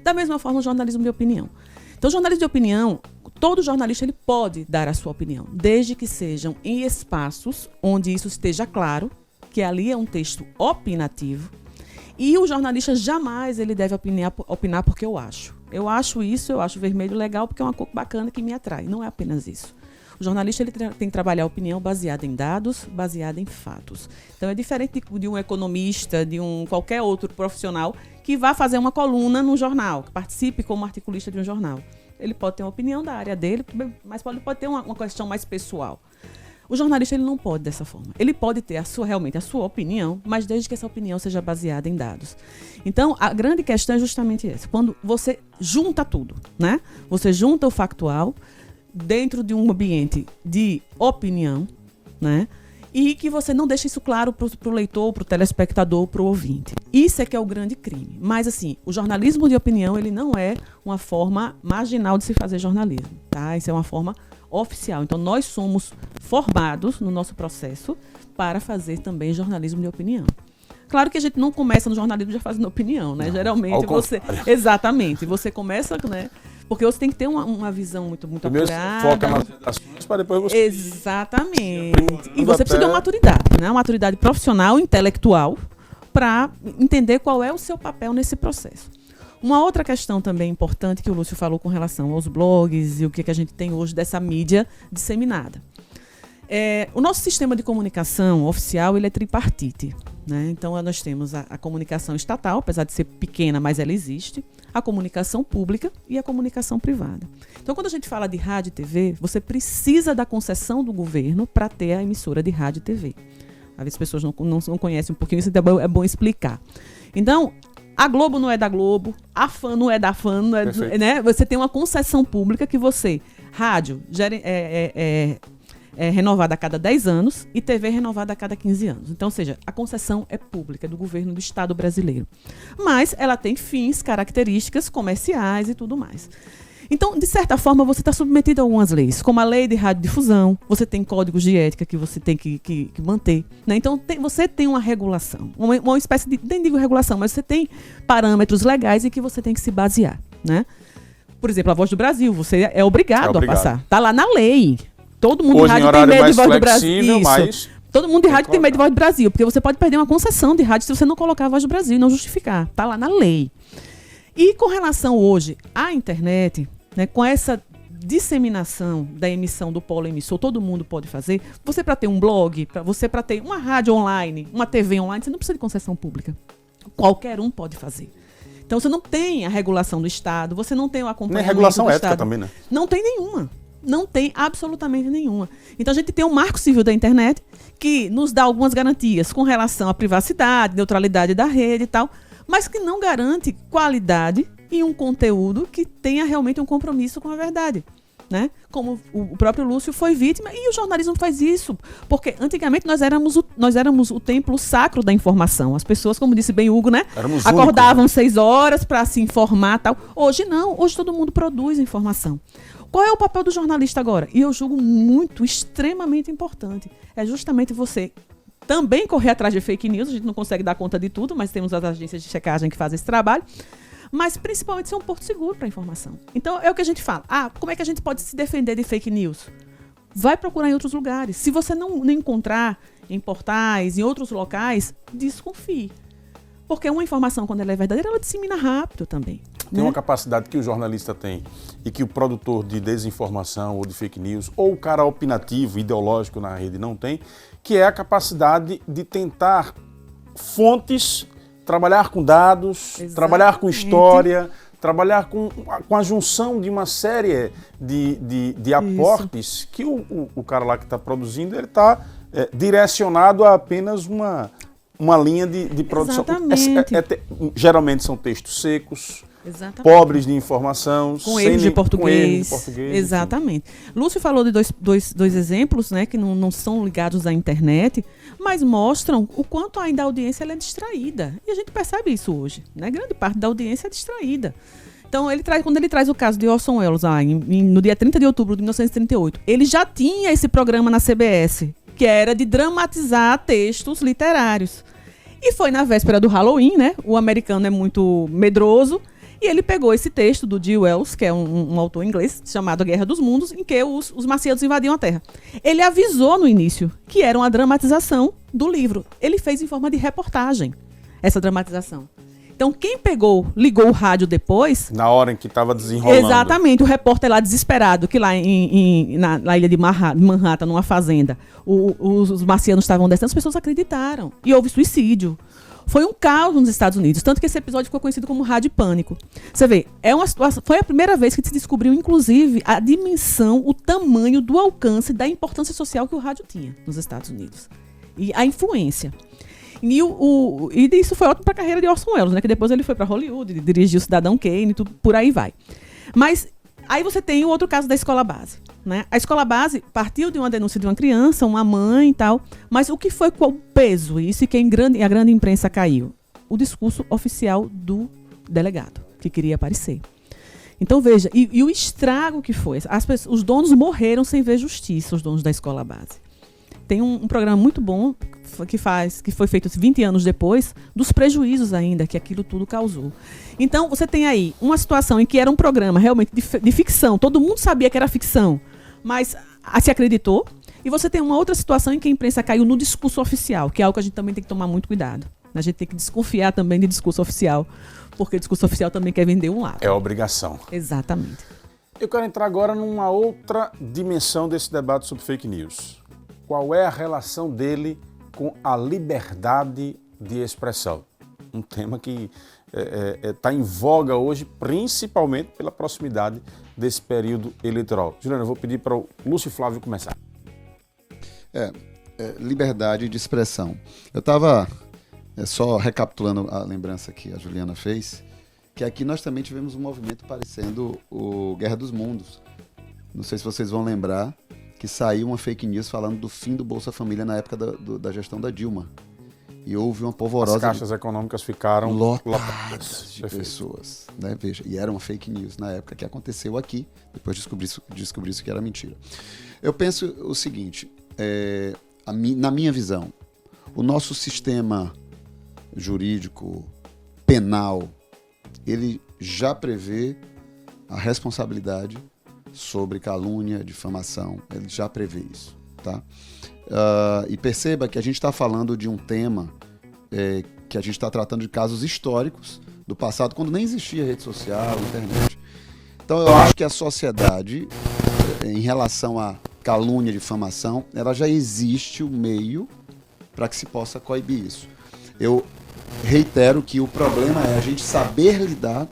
Da mesma forma, o jornalismo de opinião. Então, o jornalismo de opinião, todo jornalista ele pode dar a sua opinião, desde que sejam em espaços onde isso esteja claro, que ali é um texto opinativo, e o jornalista jamais ele deve opinar porque eu acho. Eu acho isso, eu acho vermelho legal porque é uma cor bacana que me atrai. Não é apenas isso. O jornalista ele tem que trabalhar a opinião baseada em dados, baseada em fatos. Então é diferente de um economista, de qualquer outro profissional que vá fazer uma coluna num jornal, que participe como articulista de um jornal. Ele pode ter uma opinião da área dele, mas pode ter uma questão mais pessoal. O jornalista ele não pode dessa forma. Ele pode ter realmente a sua opinião, mas desde que essa opinião seja baseada em dados. Então, a grande questão é justamente essa. Quando você junta tudo, né? Você junta o factual dentro de um ambiente de opinião, né? E que você não deixa isso claro para o leitor, para o telespectador, para o ouvinte. Isso é que é o grande crime. Mas, assim, o jornalismo de opinião, ele não é uma forma marginal de se fazer jornalismo, tá? Isso é uma forma oficial. Então, nós somos formados no nosso processo para fazer também jornalismo de opinião. Claro que a gente não começa no jornalismo já fazendo opinião, né? Não, geralmente você... Exatamente. Você começa, né? Porque você tem que ter uma visão muito apurada. Foca nas redações para depois você... Exatamente. E você precisa de uma maturidade, né? Uma maturidade profissional, intelectual, para entender qual é o seu papel nesse processo. Uma outra questão também importante que o Lúcio falou com relação aos blogs e o que a gente tem hoje dessa mídia disseminada. O nosso sistema de comunicação oficial ele é tripartite, né? Então, nós temos a comunicação estatal, apesar de ser pequena, mas ela existe, a comunicação pública e a comunicação privada. Então, quando a gente fala de rádio e TV, você precisa da concessão do governo para ter a emissora de rádio e TV. Às vezes as pessoas não conhecem um pouquinho, isso é bom explicar. Então, a Globo não é da Globo, a FAN não é da FAN, não é, né? Você tem uma concessão pública que rádio é renovada a cada 10 anos e TV é renovada a cada 15 anos. Então, ou seja, a concessão é pública, é do governo do Estado brasileiro. Mas ela tem fins, características comerciais e tudo mais. Então, de certa forma, você está submetido a algumas leis, como a lei de radiodifusão, você tem códigos de ética que você tem que manter, né? Então, você tem uma regulação, uma espécie de, nem digo regulação, mas você tem parâmetros legais em que você tem que se basear, né? Por exemplo, a Voz do Brasil, você é obrigado a passar. Está lá na lei. Todo mundo de rádio tem medo de Voz do Brasil. Isso. Todo mundo de rádio tem medo de Voz do Brasil, porque você pode perder uma concessão de rádio se você não colocar a Voz do Brasil e não justificar. Está lá na lei. E com relação hoje à internet, né, com essa disseminação da emissão do polo emissor, todo mundo pode fazer. Você para ter um blog, para ter uma rádio online, uma TV online, você não precisa de concessão pública. Qualquer um pode fazer. Então você não tem a regulação do Estado, você não tem o acompanhamento nem regulação do ética Estado. Também, né? Não tem nenhuma. Não tem absolutamente nenhuma. Então a gente tem um marco civil da internet que nos dá algumas garantias com relação à privacidade, neutralidade da rede e tal, mas que não garante qualidade e um conteúdo que tenha realmente um compromisso com a verdade, né? Como o próprio Lúcio foi vítima, e o jornalismo faz isso, porque antigamente nós éramos o templo sacro da informação. As pessoas, como disse bem Hugo, né? Acordavam 6 horas para se informar, tal. Hoje não, hoje todo mundo produz informação. Qual é o papel do jornalista agora? E eu julgo extremamente importante. É justamente você também correr atrás de fake news. A gente não consegue dar conta de tudo, mas temos as agências de checagem que fazem esse trabalho. Mas principalmente ser um porto seguro para a informação. Então é o que a gente fala. Como é que a gente pode se defender de fake news? Vai procurar em outros lugares. Se você não encontrar em portais, em outros locais, desconfie. Porque uma informação, quando ela é verdadeira, ela dissemina rápido também. Tem uma capacidade que o jornalista tem e que o produtor de desinformação ou de fake news, ou o cara opinativo, ideológico na rede não tem, que é a capacidade de tentar fontes, trabalhar com dados, exatamente, trabalhar com história, trabalhar com a junção de uma série de aportes que o cara lá que está produzindo, ele está direcionado a apenas uma uma linha de produção. Exatamente. Geralmente são textos secos, Exatamente. pobres de informação, Com erros de português. português. Exatamente. Lúcio falou de dois exemplos, né, que não são ligados à internet, mas mostram o quanto ainda a audiência ela é distraída. E a gente percebe isso hoje, né? Grande parte da audiência é distraída. Então, quando ele traz o caso de Orson Welles, no dia 30 de outubro de 1938, ele já tinha esse programa na CBS, que era de dramatizar textos literários. E foi na véspera do Halloween, né? O americano é muito medroso, e ele pegou esse texto do G. Wells, que é um autor inglês, chamado A Guerra dos Mundos, em que os marcianos invadiam a Terra. Ele avisou no início que era uma dramatização do livro. Ele fez em forma de reportagem essa dramatização. Então, quem ligou o rádio depois... Na hora em que estava desenrolando. Exatamente, o repórter lá desesperado, que lá na ilha de Manhattan, numa fazenda, os marcianos estavam descendo, as pessoas acreditaram. E houve suicídio. Foi um caos nos Estados Unidos, tanto que esse episódio ficou conhecido como Rádio Pânico. Você vê, foi a primeira vez que se descobriu, inclusive, a dimensão, o tamanho do alcance da importância social que o rádio tinha nos Estados Unidos. E a influência. E isso foi ótimo para a carreira de Orson Welles, né? Que depois ele foi para Hollywood, dirigiu o Cidadão Kane, tudo por aí vai. Mas aí você tem o outro caso da escola base, né? A escola base partiu de uma denúncia de uma criança, uma mãe e tal, mas o que foi com o peso? Isso e que a grande imprensa caiu. O discurso oficial do delegado, que queria aparecer. Então veja, e o estrago que foi. Os donos morreram sem ver justiça, os donos da escola base. Tem um programa muito bom que foi feito 20 anos depois, dos prejuízos ainda que aquilo tudo causou. Então, você tem aí uma situação em que era um programa realmente de ficção, todo mundo sabia que era ficção, mas se acreditou, e você tem uma outra situação em que a imprensa caiu no discurso oficial, que é algo que a gente também tem que tomar muito cuidado. A gente tem que desconfiar também de discurso oficial, porque o discurso oficial também quer vender um lado. É obrigação. Exatamente. Eu quero entrar agora numa outra dimensão desse debate sobre fake news. Qual é a relação dele com a liberdade de expressão? Um tema que está em voga hoje, principalmente pela proximidade desse período eleitoral. Juliana, eu vou pedir para o Lúcio Flávio começar. Liberdade de expressão. Eu estava só recapitulando a lembrança que a Juliana fez, que aqui nós também tivemos um movimento parecendo o Guerra dos Mundos. Não sei se vocês vão lembrar, que saiu uma fake news falando do fim do Bolsa Família na época da gestão da Dilma. E houve uma polvorosa... As caixas econômicas ficaram lotadas de pessoas. Né? Veja, e era uma fake news na época que aconteceu aqui, depois descobri-se que era mentira. Eu penso o seguinte, na minha visão, o nosso sistema jurídico, penal, ele já prevê a responsabilidade sobre calúnia, difamação, ele já prevê isso, tá? E perceba que a gente está falando de um tema que a gente está tratando de casos históricos do passado, quando nem existia rede social, internet. Então eu acho que a sociedade, em relação a calúnia, difamação, ela já existe o meio para que se possa coibir isso. Eu reitero que o problema é a gente saber lidar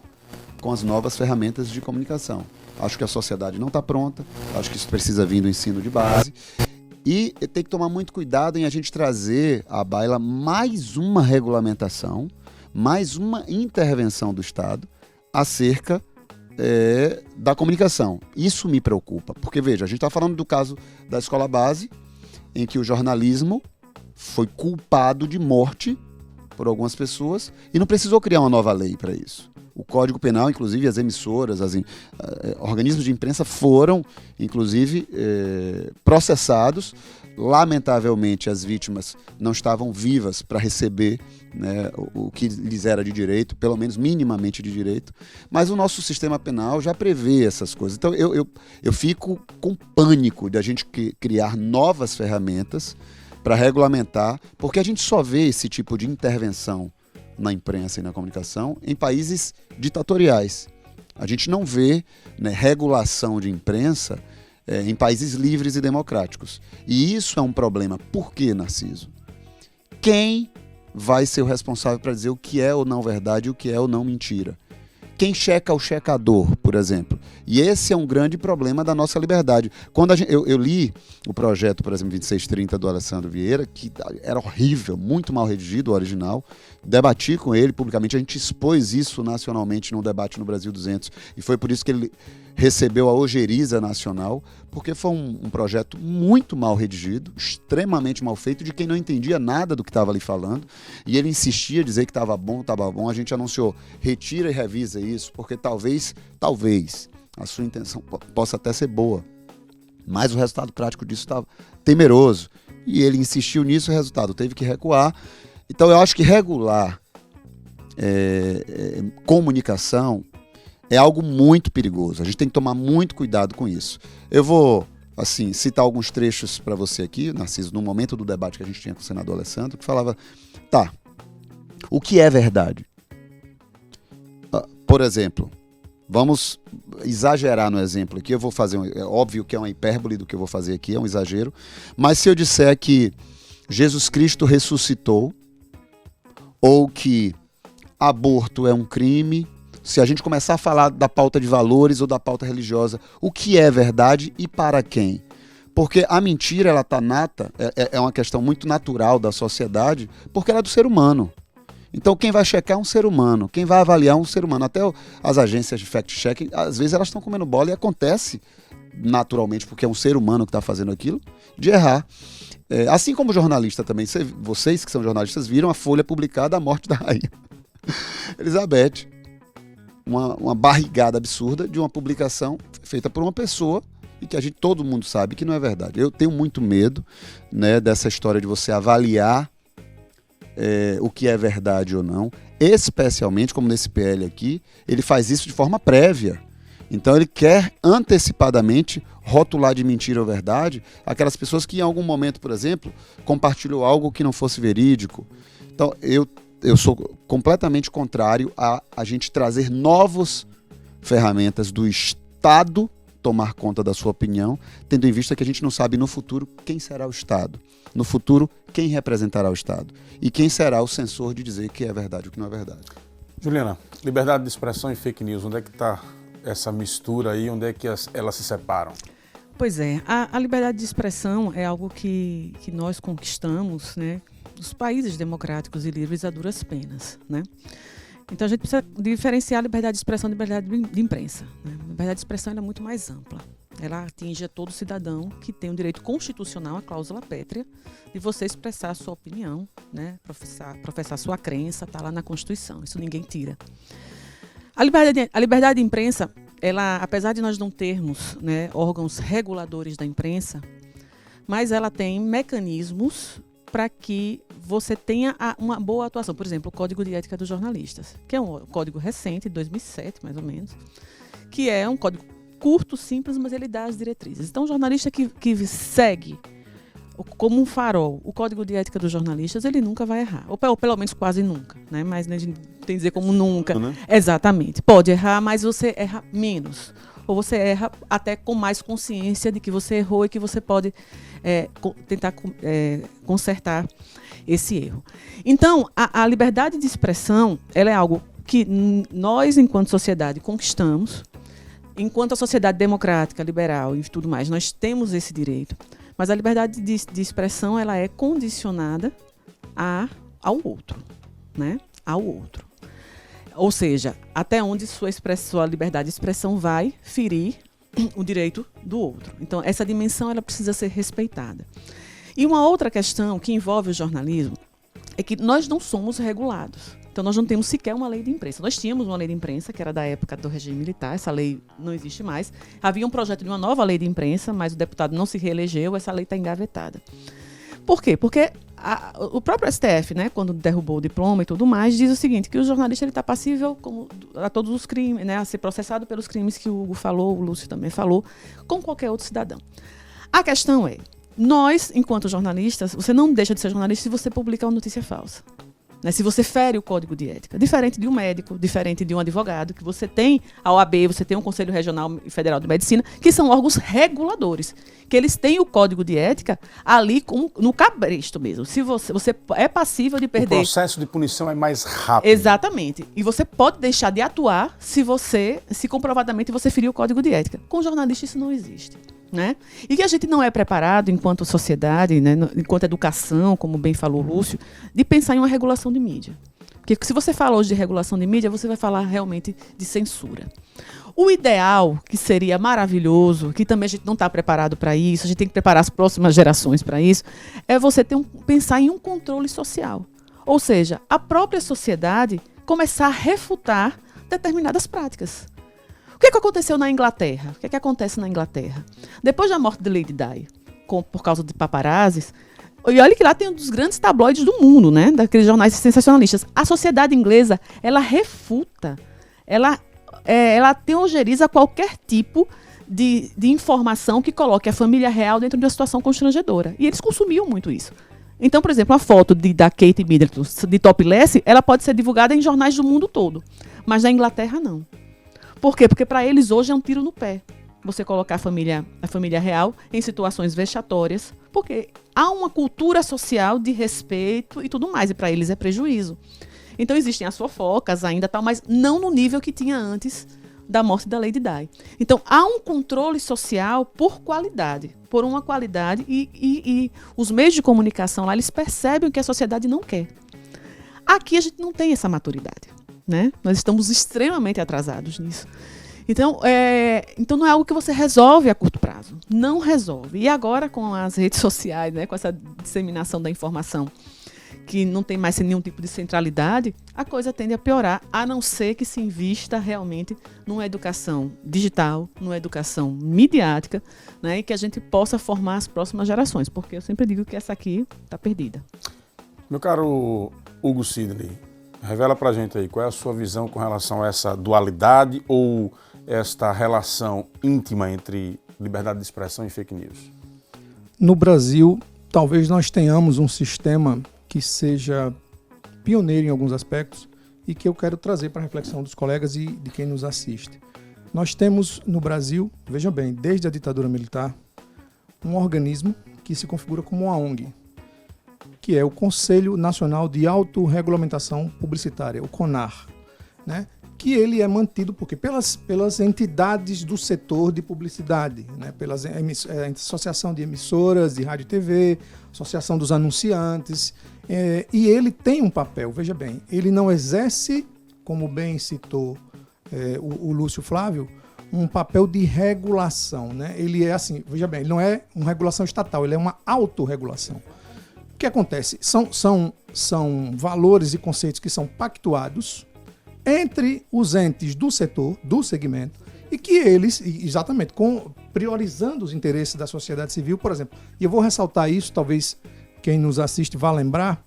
com as novas ferramentas de comunicação. Acho que a sociedade não está pronta, acho que isso precisa vir do ensino de base. E tem que tomar muito cuidado em a gente trazer à baila mais uma regulamentação, mais uma intervenção do Estado acerca da comunicação. Isso me preocupa, porque veja, a gente está falando do caso da escola base, em que o jornalismo foi culpado de morte por algumas pessoas e não precisou criar uma nova lei para isso. O Código Penal, inclusive as emissoras, organismos de imprensa foram, inclusive, processados. Lamentavelmente, as vítimas não estavam vivas para receber, né, o que lhes era de direito, pelo menos minimamente de direito. Mas o nosso sistema penal já prevê essas coisas. Então, eu fico com pânico de a gente criar novas ferramentas para regulamentar, porque a gente só vê esse tipo de intervenção na imprensa e na comunicação em países ditatoriais. A gente não vê, né, regulação de imprensa em países livres e democráticos. E isso é um problema. Por quê, Narciso? Quem vai ser o responsável para dizer o que é ou não verdade e o que é ou não mentira? Quem checa o checador, por exemplo? E esse é um grande problema da nossa liberdade. Quando eu li o projeto, por exemplo, 2630 do Alessandro Vieira, que era horrível, muito mal redigido, o original, debati com ele publicamente, a gente expôs isso nacionalmente num debate no Brasil 200, e foi por isso que ele recebeu a Ojeriza Nacional, porque foi um projeto muito mal redigido, extremamente mal feito, de quem não entendia nada do que estava ali falando, e ele insistia em dizer que estava bom, a gente anunciou, retira e revisa isso, porque talvez a sua intenção possa até ser boa, mas o resultado prático disso estava temeroso, e ele insistiu nisso, o resultado teve que recuar. Então eu acho que regular comunicação é algo muito perigoso. A gente tem que tomar muito cuidado com isso. Eu vou, assim, citar alguns trechos para você aqui, Narciso, no momento do debate que a gente tinha com o senador Alessandro, que falava, tá, o que é verdade? Por exemplo, vamos exagerar no exemplo aqui, eu vou fazer, é óbvio que é uma hipérbole do que eu vou fazer aqui, é um exagero, mas se eu disser que Jesus Cristo ressuscitou, ou que aborto é um crime, se a gente começar a falar da pauta de valores ou da pauta religiosa, o que é verdade e para quem? Porque a mentira, ela está nata, é uma questão muito natural da sociedade, porque ela é do ser humano. Então quem vai checar é um ser humano, quem vai avaliar é um ser humano. Até as agências de fact-checking, às vezes elas estão comendo bola e acontece naturalmente, porque é um ser humano que está fazendo aquilo, de errar. Assim como jornalista também, vocês que são jornalistas viram a Folha publicar da morte da rainha Elizabeth. Uma barrigada absurda de uma publicação feita por uma pessoa e que todo mundo sabe que não é verdade. Eu tenho muito medo, né, dessa história de você avaliar o que é verdade ou não, especialmente como nesse PL aqui, ele faz isso de forma prévia. Então ele quer antecipadamente rotular de mentira ou verdade aquelas pessoas que em algum momento, por exemplo, compartilhou algo que não fosse verídico. Então eu sou completamente contrário a gente trazer novas ferramentas do Estado tomar conta da sua opinião, tendo em vista que a gente não sabe no futuro quem será o Estado. No futuro, quem representará o Estado. E quem será o censor de dizer que é verdade ou que não é verdade. Juliana, liberdade de expressão e fake news, onde é que está essa mistura aí, onde é que elas se separam? Pois é, a liberdade de expressão é algo que nós conquistamos, né, dos países democráticos e livres a duras penas, né? Então a gente precisa diferenciar a liberdade de expressão da liberdade de imprensa, né? A liberdade de expressão ela é muito mais ampla. Ela atinge a todo cidadão que tem um direito constitucional, a cláusula pétrea, de você expressar a sua opinião, né? Professar sua crença, está lá na Constituição, isso ninguém tira. A liberdade de imprensa, ela, apesar de nós não termos, né, órgãos reguladores da imprensa, mas ela tem mecanismos para que você tenha uma boa atuação. Por exemplo, o Código de Ética dos Jornalistas, que é um código recente, de 2007, mais ou menos, que é um código curto, simples, mas ele dá as diretrizes. Então, o jornalista que segue como um farol o Código de Ética dos Jornalistas, ele nunca vai errar. Ou pelo menos quase nunca, né? Mas a gente tem que dizer como nunca. Né? Exatamente. Pode errar, mas você erra menos. Ou você erra até com mais consciência de que você errou e que você pode tentar consertar esse erro. Então, a liberdade de expressão, ela é algo que nós, enquanto sociedade, conquistamos. Enquanto a sociedade democrática, liberal e tudo mais, nós temos esse direito. Mas a liberdade de expressão, ela é condicionada ao outro, né? Ao outro. Ou seja, até onde sua liberdade de expressão vai ferir o direito do outro. Então, essa dimensão ela precisa ser respeitada. E uma outra questão que envolve o jornalismo é que nós não somos regulados. Então, nós não temos sequer uma lei de imprensa. Nós tínhamos uma lei de imprensa, que era da época do regime militar, essa lei não existe mais. Havia um projeto de uma nova lei de imprensa, mas o deputado não se reelegeu, essa lei está engavetada. Por quê? Porque o próprio STF, né, quando derrubou o diploma e tudo mais, diz o seguinte, que o jornalista está passível a todos os crimes, né, a ser processado pelos crimes que o Hugo falou, o Lúcio também falou, como qualquer outro cidadão. A questão é, nós, enquanto jornalistas, você não deixa de ser jornalista se você publica uma notícia falsa. né, se você fere o código de ética. Diferente de um médico, diferente de um advogado, que você tem a OAB, você tem um Conselho Regional e Federal de Medicina, que são órgãos reguladores, que eles têm o código de ética ali no cabresto mesmo. Se você é passível de perder... O processo de punição é mais rápido. Exatamente. E você pode deixar de atuar se comprovadamente você ferir o código de ética. Com jornalista isso não existe. Né? E que a gente não é preparado, enquanto sociedade, né, enquanto educação, como bem falou o Lúcio, de pensar em uma regulação de mídia. Porque se você fala hoje de regulação de mídia, você vai falar realmente de censura. O ideal, que seria maravilhoso, que também a gente não está preparado para isso, a gente tem que preparar as próximas gerações para isso, é você pensar em um controle social. Ou seja, a própria sociedade começar a refutar determinadas práticas. O que aconteceu na Inglaterra? O que acontece na Inglaterra? Depois da morte de Lady Di, por causa de paparazzis, e olha que lá tem um dos grandes tabloides do mundo, né? Daqueles jornais sensacionalistas. A sociedade inglesa, ela refuta, ela teoriza qualquer tipo de informação que coloque a família real dentro de uma situação constrangedora. E eles consumiam muito isso. Então, por exemplo, a foto da Kate Middleton de topless, ela pode ser divulgada em jornais do mundo todo. Mas na Inglaterra, não. Por quê? Porque para eles hoje é um tiro no pé. Você colocar a família real em situações vexatórias, porque há uma cultura social de respeito e tudo mais, e para eles é prejuízo. Então existem as fofocas ainda, tal, mas não no nível que tinha antes da morte da Lady Di. Então há um controle social por qualidade, por uma qualidade, e os meios de comunicação lá, eles percebem o que a sociedade não quer. Aqui a gente não tem essa maturidade. Né? Nós estamos extremamente atrasados nisso. Então não é algo que você resolve a curto prazo. Não resolve. E agora, com as redes sociais, né, com essa disseminação da informação, que não tem mais nenhum tipo de centralidade, a coisa tende a piorar, a não ser que se invista realmente numa educação digital, numa educação midiática, né, e que a gente possa formar as próximas gerações, porque eu sempre digo que essa aqui está perdida. Meu caro Hugo Sidney, revela pra gente aí, qual é a sua visão com relação a essa dualidade ou esta relação íntima entre liberdade de expressão e fake news? No Brasil, talvez nós tenhamos um sistema que seja pioneiro em alguns aspectos e que eu quero trazer para a reflexão dos colegas e de quem nos assiste. Nós temos no Brasil, vejam bem, desde a ditadura militar, um organismo que se configura como uma ONG, que é o Conselho Nacional de Autorregulamentação Publicitária, o CONAR, né? Que ele é mantido porque pelas entidades do setor de publicidade, né? Pela Associação de Emissoras de Rádio e TV, Associação dos Anunciantes, e ele tem um papel, veja bem, ele não exerce, como bem citou o Lúcio Flávio, um papel de regulação, né? Ele é assim, veja bem, ele não é uma regulação estatal, ele é uma autorregulação. O que acontece? São valores e conceitos que são pactuados entre os entes do setor, do segmento, e que eles, exatamente, priorizando os interesses da sociedade civil, por exemplo, e eu vou ressaltar isso, talvez quem nos assiste vá lembrar,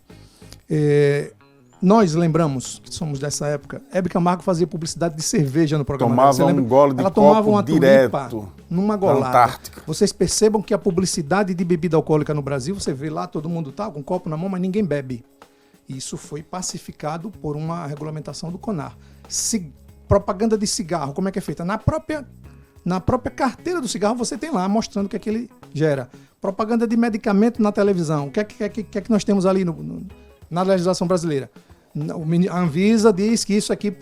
nós lembramos, que somos dessa época, Hebe Camargo fazia publicidade de cerveja no programa. Tomava um gole de ela copo tomava uma direto numa golada. Antártica. Vocês percebam que a publicidade de bebida alcoólica no Brasil, você vê lá, todo mundo tá com um copo na mão, mas ninguém bebe. Isso foi pacificado por uma regulamentação do CONAR. Propaganda de cigarro, como é que é feita? Na própria carteira do cigarro você tem lá, mostrando o que é que ele gera. Propaganda de medicamento na televisão, o que é que nós temos ali na legislação brasileira? A Anvisa diz que isso aqui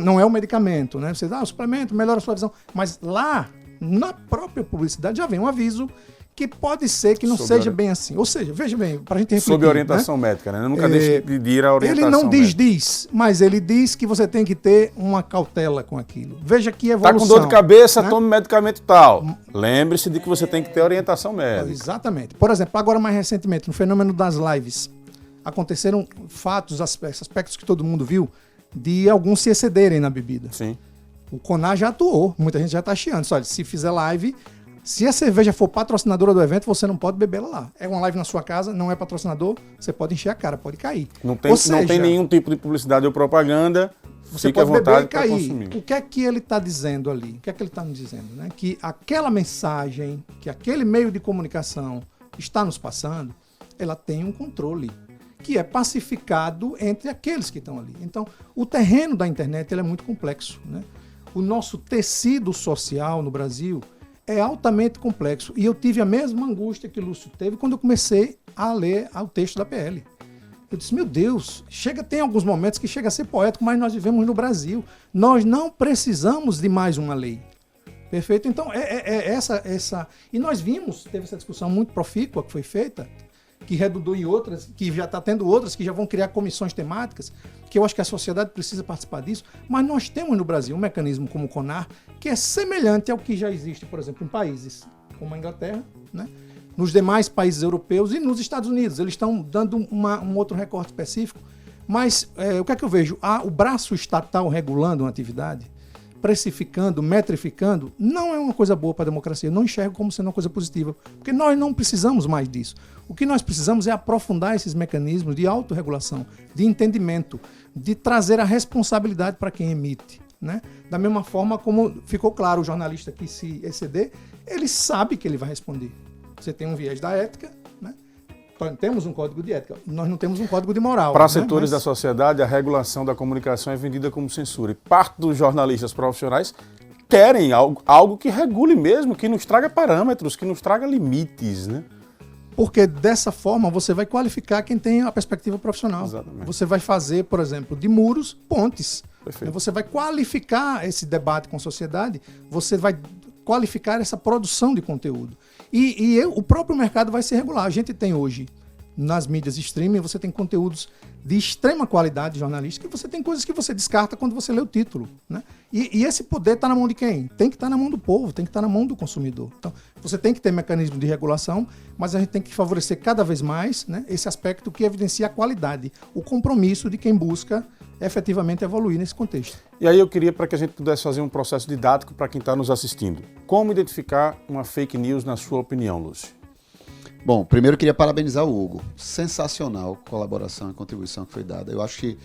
não é um medicamento, né? Você dá o suplemento, melhora a sua visão. Mas lá, na própria publicidade, já vem um aviso que pode ser que não seja bem assim. Ou seja, veja bem, para a gente refletir. Sob orientação médica, né? Eu nunca deixe de pedir a orientação médica. Ele não médica. diz, mas ele diz que você tem que ter uma cautela com aquilo. Veja que evolução. Tá com dor de cabeça, né? Tome medicamento tal. Lembre-se de que você tem que ter orientação médica. Exatamente. Por exemplo, agora mais recentemente, no fenômeno das lives, aconteceram fatos, aspectos que todo mundo viu, de alguns se excederem na bebida. Sim. O CONAR já atuou, muita gente já está chiando. Olha, se fizer live, se a cerveja for patrocinadora do evento, você não pode bebê-la lá. É uma live na sua casa, não é patrocinador, você pode encher a cara, pode cair. Não tem nenhum tipo de publicidade ou propaganda, você fique à pode vontade beber e para cair. consumir. O que é que ele está dizendo ali? O que é que ele está nos dizendo? Né? Que aquela mensagem, que aquele meio de comunicação está nos passando, ela tem um controle. que é pacificado entre aqueles que estão ali. Então, o terreno da internet ele é muito complexo, né? O nosso tecido social no Brasil é altamente complexo. E eu tive a mesma angústia que o Lúcio teve quando eu comecei a ler o texto da PL. Eu disse, meu Deus, tem alguns momentos que chega a ser poético, mas nós vivemos no Brasil. Nós não precisamos de mais uma lei. Perfeito? Então, essa... E nós teve essa discussão muito profícua que foi feita, que redundou em outras, que já está tendo outras, que já vão criar comissões temáticas, que eu acho que a sociedade precisa participar disso, mas nós temos no Brasil um mecanismo como o CONAR, que é semelhante ao que já existe, por exemplo, em países como a Inglaterra, né? Nos demais países europeus e nos Estados Unidos. Eles estão dando um outro recorte específico, mas o que é que eu vejo? O braço estatal regulando uma atividade, precificando, metrificando, não é uma coisa boa para a democracia. Eu não enxergo como sendo uma coisa positiva, porque nós não precisamos mais disso. O que nós precisamos é aprofundar esses mecanismos de autorregulação, de entendimento, de trazer a responsabilidade para quem emite, né? Da mesma forma como ficou claro, o jornalista que se exceder, ele sabe que ele vai responder. Você tem um viés da ética, né? Temos um código de ética, nós não temos um código de moral. Para né? setores da sociedade, a regulação da comunicação é vendida como censura. E parte dos jornalistas profissionais querem algo que regule mesmo, que nos traga parâmetros, que nos traga limites, né? Porque dessa forma você vai qualificar quem tem a perspectiva profissional. Exatamente. Você vai fazer, por exemplo, de muros, pontes. Perfeito. Você vai qualificar esse debate com a sociedade, você vai qualificar essa produção de conteúdo. E o próprio mercado vai se regular. A gente tem hoje, nas mídias streaming, você tem conteúdos de extrema qualidade jornalística e você tem coisas que você descarta quando você lê o título, né? E esse poder está na mão de quem? Tem que estar na mão do povo, tem que estar na mão do consumidor. Então, você tem que ter mecanismo de regulação, mas a gente tem que favorecer cada vez mais, né, esse aspecto que evidencia a qualidade, o compromisso de quem busca efetivamente evoluir nesse contexto. E aí eu queria para que a gente pudesse fazer um processo didático para quem está nos assistindo. Como identificar uma fake news na sua opinião, Lúcio? Bom, primeiro eu queria parabenizar o Hugo. Sensacional colaboração e contribuição que foi dada. Eu acho que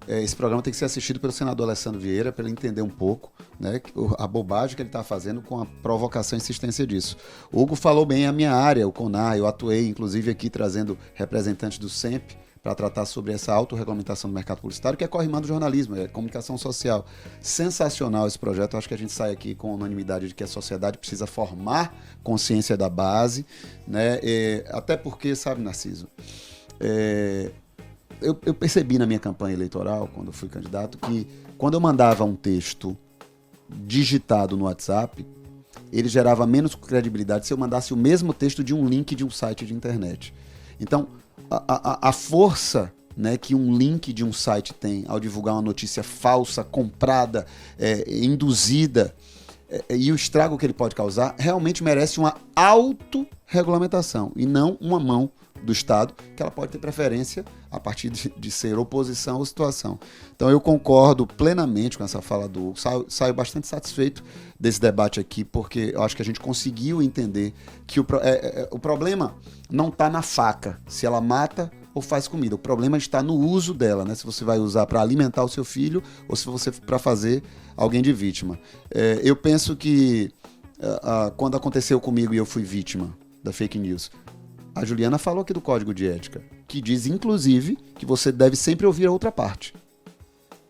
esse programa tem que ser assistido pelo senador Alessandro Vieira, para ele entender um pouco, né, a bobagem que ele está fazendo com a provocação e insistência disso. O Hugo falou bem a minha área, o CONAR, eu atuei inclusive aqui trazendo representantes do SEMP para tratar sobre essa autorregulamentação do mercado publicitário, que é corrimão do jornalismo, é comunicação social. Sensacional esse projeto, eu acho que a gente sai aqui com unanimidade de que a sociedade precisa formar consciência da base, né? Até porque, sabe, Narciso, eu percebi na minha campanha eleitoral, quando eu fui candidato, que quando eu mandava um texto digitado no WhatsApp, ele gerava menos credibilidade se eu mandasse o mesmo texto de um link de um site de internet. Então, a força, né, que um link de um site tem ao divulgar uma notícia falsa, comprada, induzida, e o estrago que ele pode causar, realmente merece uma autorregulamentação e não uma mão do Estado, que ela pode ter preferência a partir de ser oposição ou situação. Então eu concordo plenamente com essa fala do Hugo, saio bastante satisfeito desse debate aqui, porque eu acho que a gente conseguiu entender que o problema não está na faca, se ela mata ou faz comida. O problema está no uso dela, né? Se você vai usar para alimentar o seu filho ou se você para fazer alguém de vítima. Eu penso que quando aconteceu comigo e eu fui vítima da fake news, a Juliana falou aqui do Código de Ética, que diz, inclusive, que você deve sempre ouvir a outra parte.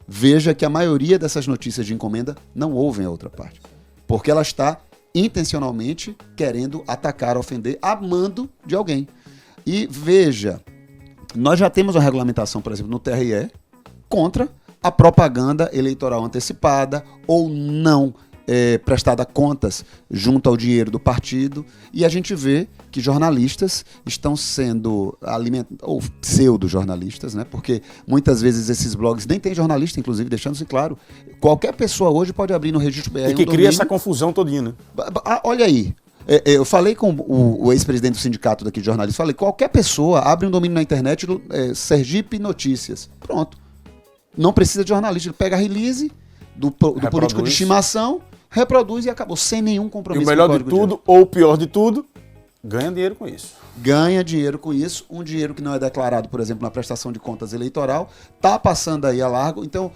Veja que a maioria dessas notícias de encomenda não ouvem a outra parte, porque ela está intencionalmente querendo atacar, ofender, a mando de alguém. E veja, nós já temos uma regulamentação, por exemplo, no TRE, contra a propaganda eleitoral antecipada ou não prestada contas junto ao dinheiro do partido, e a gente vê que jornalistas estão sendo alimentados, ou pseudo-jornalistas, né? Porque muitas vezes esses blogs nem tem jornalista, inclusive, deixando-se claro, qualquer pessoa hoje pode abrir no registro BR e que cria essa confusão todinha, né? Olha aí, eu falei com o ex-presidente do sindicato daqui de jornalistas, falei, qualquer pessoa abre um domínio na internet, Sergipe Notícias, pronto, não precisa de jornalista, ele pega a release do político de estimação, reproduz e acabou, sem nenhum compromisso. E o melhor de tudo, ou o pior de tudo, ganha dinheiro com isso. Ganha dinheiro com isso, um dinheiro que não é declarado, por exemplo, na prestação de contas eleitoral, está passando aí a largo. Então,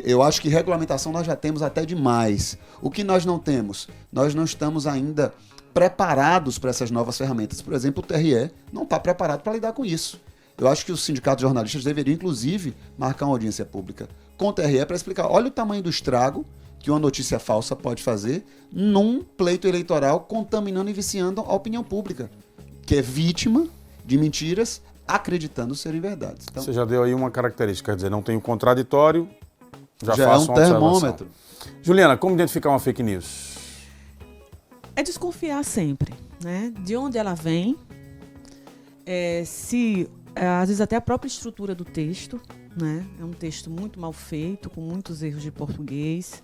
eu acho que regulamentação nós já temos até demais. O que nós não temos? Nós não estamos ainda preparados para essas novas ferramentas. Por exemplo, o TRE não está preparado para lidar com isso. Eu acho que os sindicatos de jornalistas deveriam, inclusive, marcar uma audiência pública com o TRE para explicar, olha o tamanho do estrago que uma notícia falsa pode fazer num pleito eleitoral, contaminando e viciando a opinião pública, que é vítima de mentiras, acreditando serem verdades. Então, você já deu aí uma característica, quer dizer, não tem o contraditório, já é faço um uma observação. termômetro. Juliana, como identificar uma fake news? É desconfiar sempre, né? De onde ela vem, às vezes até a própria estrutura do texto, né? É um texto muito mal feito, com muitos erros de português.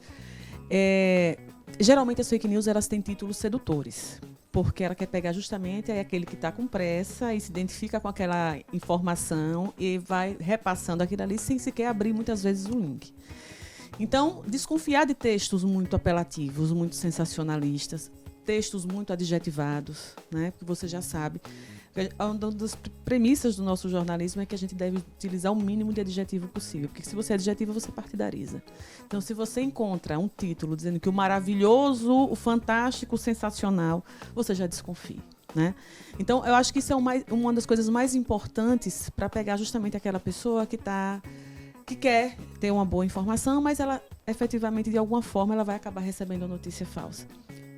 Geralmente as fake news elas têm títulos sedutores, porque ela quer pegar justamente aquele que está com pressa e se identifica com aquela informação e vai repassando aquilo ali sem sequer abrir muitas vezes o link. Então, desconfiar de textos muito apelativos, muito sensacionalistas, textos muito adjetivados, né? Porque você já sabe. Uma das premissas do nosso jornalismo é que a gente deve utilizar o mínimo de adjetivo possível, porque se você adjetiva, você partidariza. Então, se você encontra um título dizendo que o maravilhoso, o fantástico, o sensacional, você já desconfia, né? Então, eu acho que isso é uma das coisas mais importantes para pegar justamente aquela pessoa que quer ter uma boa informação, mas ela, efetivamente, de alguma forma, ela vai acabar recebendo a notícia falsa.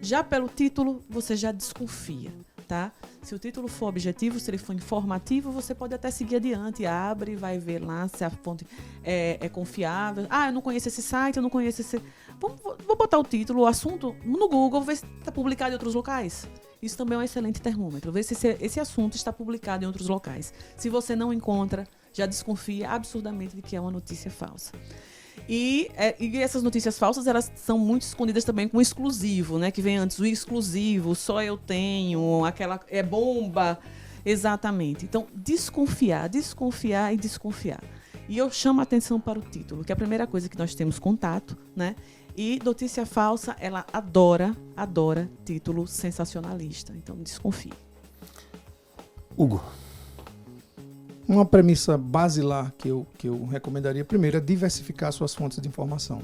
Já pelo título, você já desconfia, tá? Se o título for objetivo, se ele for informativo, você pode até seguir adiante, abre, vai ver lá se a fonte é confiável. Ah, eu não conheço esse site, eu não conheço esse... Vou botar o título, o assunto, no Google, ver se está publicado em outros locais. Isso também é um excelente termômetro. Ver se esse assunto está publicado em outros locais. Se você não encontra, já desconfia absurdamente de que é uma notícia falsa. E essas notícias falsas, elas são muito escondidas também com o exclusivo, né? Que vem antes, o exclusivo, só eu tenho, aquela é bomba. Exatamente. Então, desconfiar. E eu chamo a atenção para o título, que é a primeira coisa que nós temos contato, né? E notícia falsa, ela adora título sensacionalista. Então, desconfie. Hugo. Uma premissa basilar que eu recomendaria primeiro é diversificar suas fontes de informação.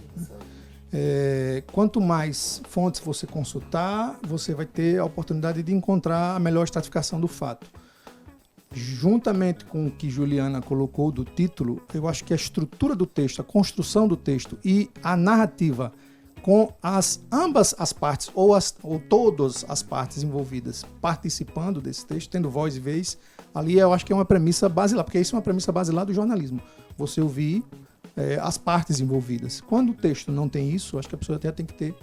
Quanto mais fontes você consultar, você vai ter a oportunidade de encontrar a melhor estratificação do fato. Juntamente com o que Juliana colocou do título, eu acho que a estrutura do texto, a construção do texto e a narrativa com ambas as partes ou todas as partes envolvidas participando desse texto, tendo voz e vez, ali eu acho que é uma premissa basilar, porque isso é uma premissa basilar do jornalismo. Você ouvir as partes envolvidas. Quando o texto não tem isso, acho que a pessoa até tem que ter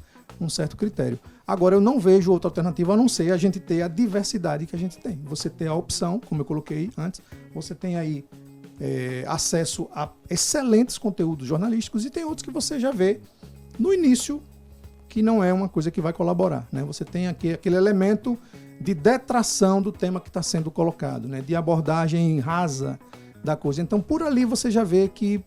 um certo critério. Agora, eu não vejo outra alternativa a não ser a gente ter a diversidade que a gente tem. Você ter a opção, como eu coloquei antes, você tem aí acesso a excelentes conteúdos jornalísticos e tem outros que você já vê no início que não é uma coisa que vai colaborar, né? Você tem aqui aquele elemento de detração do tema que está sendo colocado, né? De abordagem rasa da coisa. Então, por ali você já vê que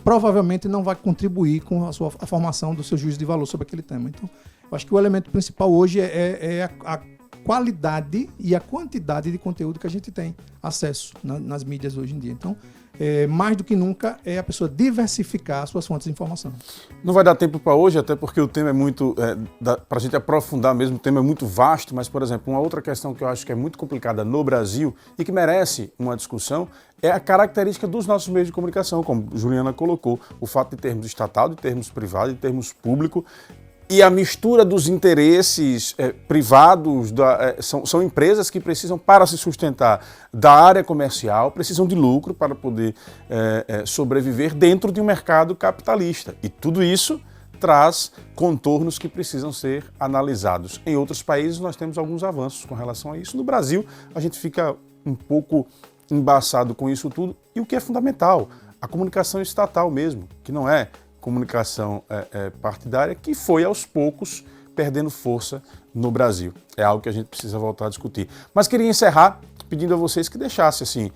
provavelmente não vai contribuir com a formação do seu juízo de valor sobre aquele tema. Então, eu acho que o elemento principal hoje é a qualidade e a quantidade de conteúdo que a gente tem acesso nas mídias hoje em dia. Então, mais do que nunca, é a pessoa diversificar suas fontes de informação. Não vai dar tempo para hoje, até porque o tema é muito... para a gente aprofundar mesmo, o tema é muito vasto, mas, por exemplo, uma outra questão que eu acho que é muito complicada no Brasil e que merece uma discussão é a característica dos nossos meios de comunicação, como Juliana colocou, o fato de termos estatal, de termos privado, de termos público, e a mistura dos interesses privados, são empresas que precisam, para se sustentar da área comercial, precisam de lucro para poder sobreviver dentro de um mercado capitalista. E tudo isso traz contornos que precisam ser analisados. Em outros países nós temos alguns avanços com relação a isso. No Brasil a gente fica um pouco embaçado com isso tudo. E o que é fundamental, a comunicação estatal mesmo, que não é comunicação partidária, que foi aos poucos perdendo força no Brasil. É algo que a gente precisa voltar a discutir. Mas queria encerrar pedindo a vocês que deixassem assim,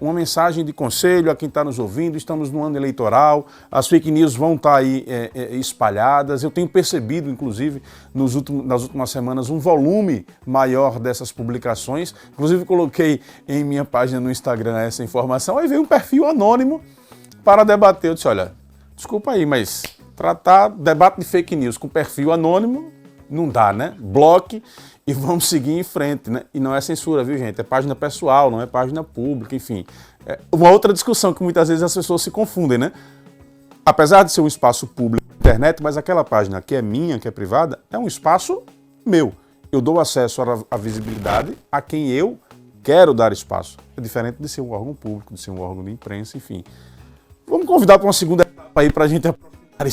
uma mensagem de conselho a quem está nos ouvindo. Estamos no ano eleitoral, as fake news vão estar aí espalhadas. Eu tenho percebido, inclusive, nas últimas semanas, um volume maior dessas publicações. Inclusive, coloquei em minha página no Instagram essa informação. Aí veio um perfil anônimo para debater. Eu disse, olha, desculpa aí, mas tratar debate de fake news com perfil anônimo não dá, né? Bloque e vamos seguir em frente, né? E não é censura, viu, gente? É página pessoal, não é página pública, enfim. É uma outra discussão que muitas vezes as pessoas se confundem, né? Apesar de ser um espaço público na internet, mas aquela página que é minha, que é privada, é um espaço meu. Eu dou acesso à visibilidade a quem eu quero dar espaço. É diferente de ser um órgão público, de ser um órgão de imprensa, enfim. Vamos convidar para uma segunda etapa aí para a gente aprofundar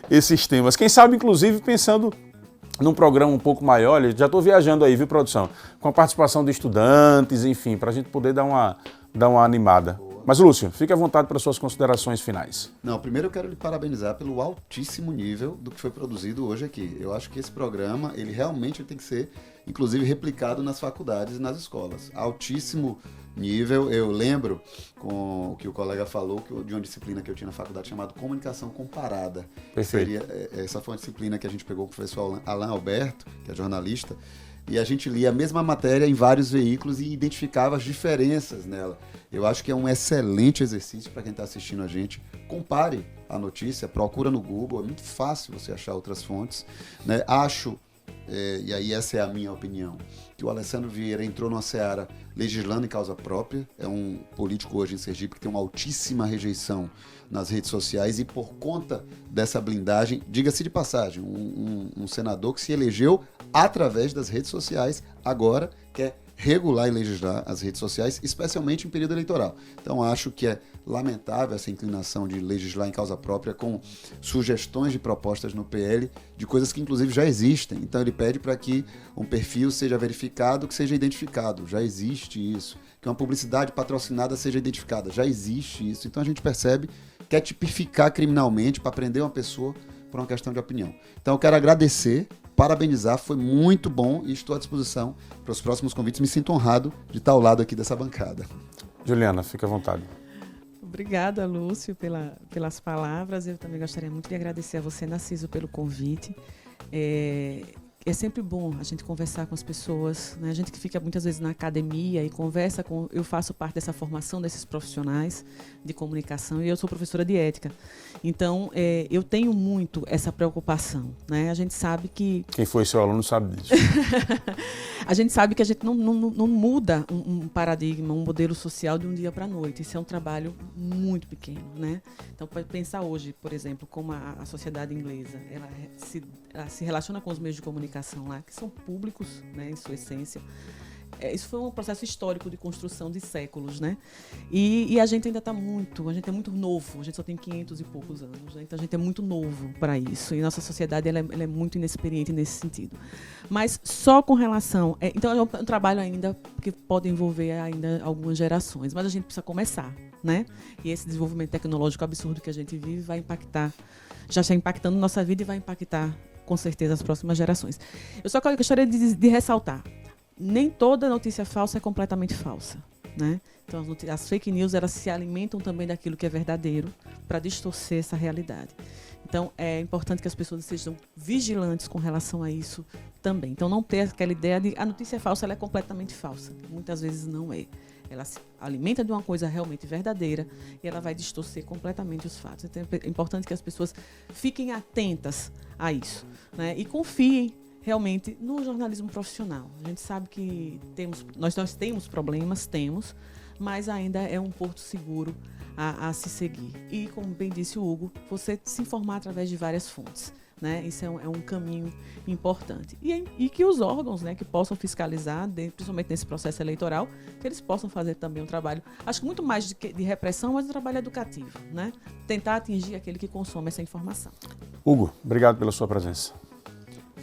esses temas. Quem sabe, inclusive, pensando num programa um pouco maior, olha, já estou viajando aí, viu, produção? Com a participação de estudantes, enfim, para a gente poder dar uma animada. Mas, Lúcio, fique à vontade para suas considerações finais. Não, primeiro eu quero lhe parabenizar pelo altíssimo nível do que foi produzido hoje aqui. Eu acho que esse programa, ele realmente tem que ser, inclusive, replicado nas faculdades e nas escolas. Altíssimo nível. Eu lembro com o que o colega falou, de uma disciplina que eu tinha na faculdade chamada Comunicação Comparada. Perfeito. Essa foi uma disciplina que a gente pegou com o professor Alain Alberto, que é jornalista, e a gente lia a mesma matéria em vários veículos e identificava as diferenças nela. Eu acho que é um excelente exercício para quem está assistindo a gente. Compare a notícia, procura no Google, é muito fácil você achar outras fontes, né? Acho, e aí essa é a minha opinião, que o Alessandro Vieira entrou numa seara legislando em causa própria. É um político hoje em Sergipe que tem uma altíssima rejeição nas redes sociais e por conta dessa blindagem, diga-se de passagem, um senador que se elegeu através das redes sociais, agora quer regular e legislar as redes sociais, especialmente em período eleitoral. Então acho que é lamentável essa inclinação de legislar em causa própria com sugestões de propostas no PL de coisas que inclusive já existem. Então ele pede para que um perfil seja verificado, que seja identificado. Já existe isso. Que uma publicidade patrocinada seja identificada. Já existe isso. Então a gente percebe que é tipificar criminalmente para prender uma pessoa por uma questão de opinião. Então eu quero agradecer, parabenizar, foi muito bom e estou à disposição para os próximos convites. Me sinto honrado de estar ao lado aqui dessa bancada. Juliana, fica à vontade. Obrigada, Lúcio, pelas palavras. Eu também gostaria muito de agradecer a você, Narciso, pelo convite. É sempre bom a gente conversar com as pessoas, né? A gente que fica muitas vezes na academia e conversa com... Eu faço parte dessa formação desses profissionais de comunicação e eu sou professora de ética. Então, eu tenho muito essa preocupação, né? A gente sabe que... Quem foi seu aluno sabe disso. A gente sabe que a gente não muda um paradigma, um modelo social de um dia para a noite. Isso é um trabalho muito pequeno, né? Então, para pensar hoje, por exemplo, como a sociedade inglesa, ela se relaciona com os meios de comunicação lá, que são públicos, né, em sua essência. Isso foi um processo histórico de construção de séculos, né? E a gente ainda está a gente é muito novo, a gente só tem 500 e poucos anos, né? Então a gente é muito novo para isso. E nossa sociedade ela é muito inexperiente nesse sentido. Mas só com relação... então é um trabalho ainda que pode envolver ainda algumas gerações, mas a gente precisa começar, né? E esse desenvolvimento tecnológico absurdo que a gente vive vai impactar, já está impactando nossa vida e vai impactar com certeza as próximas gerações. Eu só gostaria de ressaltar, nem toda notícia falsa é completamente falsa, né? Então as fake news elas se alimentam também daquilo que é verdadeiro para distorcer essa realidade. Então é importante que as pessoas sejam vigilantes com relação a isso também. Então não ter aquela ideia de a notícia falsa ela é completamente falsa. Muitas vezes não é. Ela se alimenta de uma coisa realmente verdadeira e ela vai distorcer completamente os fatos. Então é importante que as pessoas fiquem atentas a isso, né? E confiem realmente no jornalismo profissional. A gente sabe que nós temos problemas, mas ainda é um porto seguro a se seguir. E, como bem disse o Hugo, você se informar através de várias fontes, né? Isso é um caminho importante. E que os órgãos, né, que possam fiscalizar, principalmente nesse processo eleitoral, que eles possam fazer também um trabalho, acho que muito mais de repressão, mas um trabalho educativo, né? Tentar atingir aquele que consome essa informação. Hugo, obrigado pela sua presença.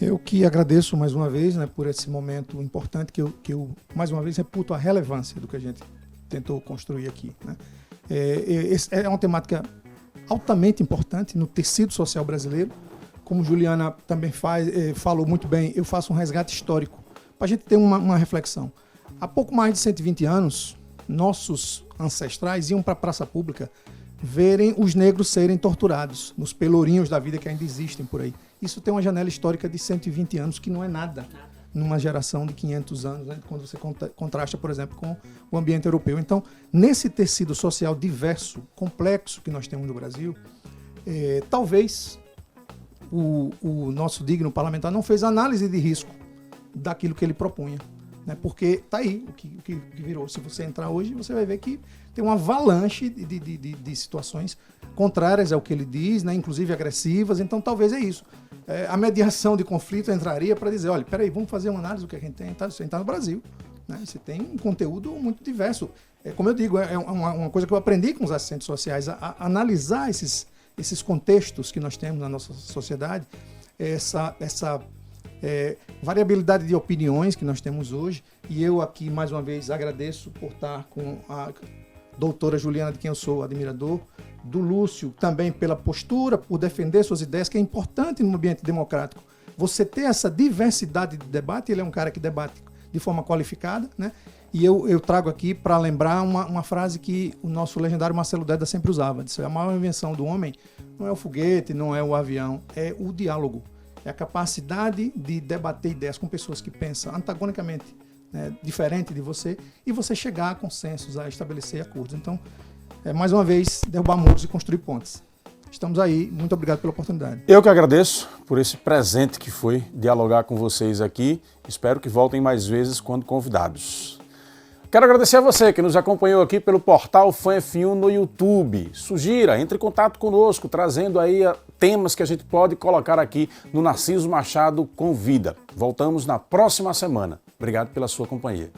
Eu que agradeço mais uma vez, né, por esse momento importante que eu mais uma vez reputo a relevância do que a gente tentou construir aqui, né? É uma temática altamente importante no tecido social brasileiro. Como Juliana também falou muito bem, eu faço um resgate histórico para a gente ter uma reflexão. Há pouco mais de 120 anos, nossos ancestrais iam para a praça pública verem os negros serem torturados nos pelourinhos da vida que ainda existem por aí. Isso tem uma janela histórica de 120 anos, que não é nada numa geração de 500 anos, né? Quando você contrasta, por exemplo, com o ambiente europeu. Então, nesse tecido social diverso, complexo que nós temos no Brasil, talvez o nosso digno parlamentar não fez análise de risco daquilo que ele propunha. Né? Porque tá aí o que virou. Se você entrar hoje, você vai ver que tem uma avalanche de situações contrárias ao que ele diz, né? Inclusive agressivas. Então talvez é isso. A mediação de conflito entraria para dizer, olha, peraí, vamos fazer uma análise do que a gente tem. Você está no Brasil. Né? Você tem um conteúdo muito diverso. Como eu digo, é uma coisa que eu aprendi com os assistentes sociais, a analisar esses contextos que nós temos na nossa sociedade, essa variabilidade de opiniões que nós temos hoje. E eu aqui, mais uma vez, agradeço por estar com a doutora Juliana, de quem eu sou admirador, do Lúcio também pela postura, por defender suas ideias, que é importante no ambiente democrático. Você ter essa diversidade de debate, ele é um cara que debate de forma qualificada, né? E eu trago aqui para lembrar uma frase que o nosso legendário Marcelo Deda sempre usava. Disse, a maior invenção do homem não é o foguete, não é o avião, é o diálogo. É a capacidade de debater ideias com pessoas que pensam antagonicamente, né, diferente de você, e você chegar a consensos, a estabelecer acordos. Então, mais uma vez, derrubar muros e construir pontes. Estamos aí. Muito obrigado pela oportunidade. Eu que agradeço por esse presente que foi dialogar com vocês aqui. Espero que voltem mais vezes quando convidados. Quero agradecer a você que nos acompanhou aqui pelo portal Fã F1 no YouTube. Sugira, entre em contato conosco, trazendo aí temas que a gente pode colocar aqui no Narciso Machado Convida. Voltamos na próxima semana. Obrigado pela sua companhia.